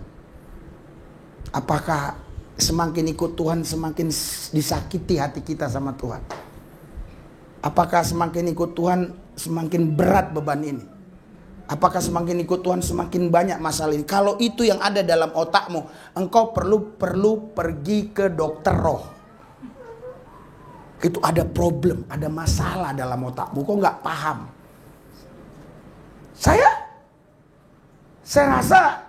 A: Apakah semakin ikut Tuhan semakin disakiti hati kita sama Tuhan? Apakah semakin ikut Tuhan semakin berat beban ini? Apakah semakin ikut Tuhan semakin banyak masalah ini? Kalau itu yang ada dalam otakmu, engkau perlu pergi ke dokter roh. Itu ada problem, ada masalah dalam otakmu. Kok nggak paham? Saya rasa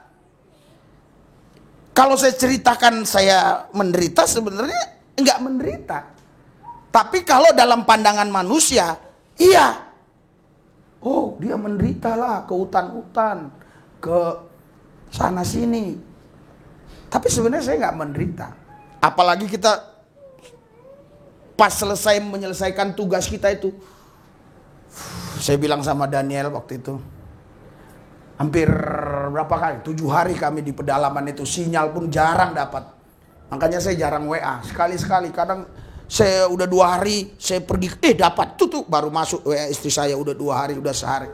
A: kalau saya ceritakan saya menderita sebenarnya nggak menderita. Tapi kalau dalam pandangan manusia, iya. Oh, dia menderita lah ke hutan-hutan, ke sana sini. Tapi sebenarnya saya nggak menderita. Apalagi kita pas menyelesaikan tugas kita itu, saya bilang sama Daniel waktu itu, hampir berapa kali, 7 hari kami di pedalaman itu, sinyal pun jarang dapat. Makanya saya jarang WA, sekali-sekali. Kadang saya udah 2 hari, saya pergi, dapat, tuh baru masuk WA istri saya, udah 2 hari, udah sehari.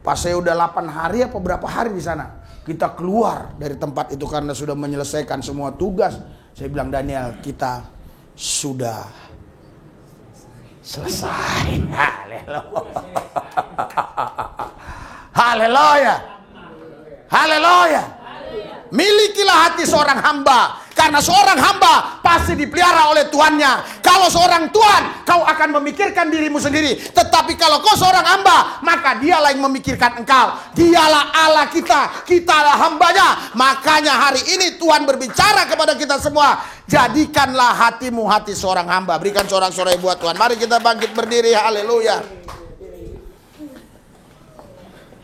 A: Pas saya udah 8 hari apa berapa hari di sana, kita keluar dari tempat itu karena sudah menyelesaikan semua tugas. Saya bilang, Daniel, kita sudah selesai. Haleluya. Haleluya. Milikilah hati seorang hamba. Karena seorang hamba pasti dipelihara oleh tuannya. Kalau seorang tuan, kau akan memikirkan dirimu sendiri. Tetapi kalau kau seorang hamba, maka dialah yang memikirkan engkau. Dialah Allah kita. Kitalah hambanya. Makanya hari ini Tuhan berbicara kepada kita semua. Jadikanlah hatimu hati seorang hamba. Berikan sorak-sorai buat Tuhan. Mari kita bangkit berdiri. Haleluya.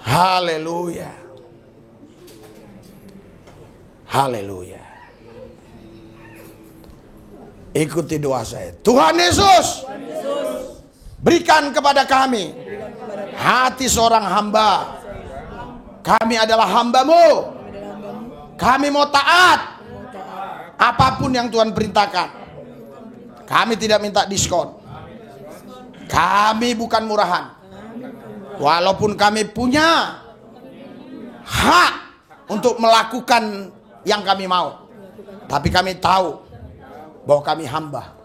A: Haleluya. Haleluya. Ikuti doa saya. Tuhan Yesus, berikan kepada kami hati seorang hamba. Kami adalah hamba-Mu. Kami mau taat apapun yang Tuhan perintahkan. Kami tidak minta diskon. Kami bukan murahan. Walaupun kami punya hak untuk melakukan yang kami mau. Tapi kami tahu bahwa kami hamba.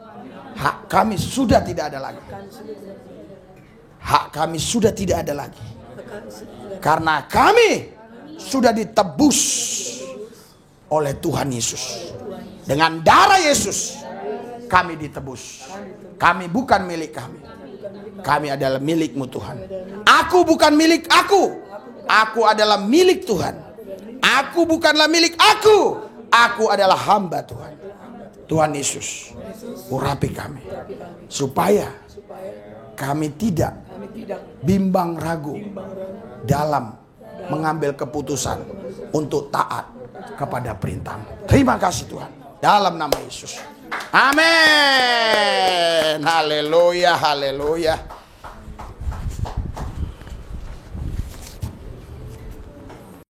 A: Hak kami sudah tidak ada lagi. Hak kami sudah tidak ada lagi. Karena kami sudah ditebus oleh Tuhan Yesus. Dengan darah Yesus kami ditebus. Kami bukan milik kami. Kami adalah milik-Mu Tuhan. Aku bukan milik aku. Aku adalah milik Tuhan. Aku bukanlah milik aku. Aku adalah hamba Tuhan. Tuhan Yesus, urapi kami. Supaya kami tidak bimbang ragu dalam mengambil keputusan untuk taat kepada perintah-Mu. Terima kasih Tuhan. Dalam nama Yesus. Amin. Haleluya, haleluya.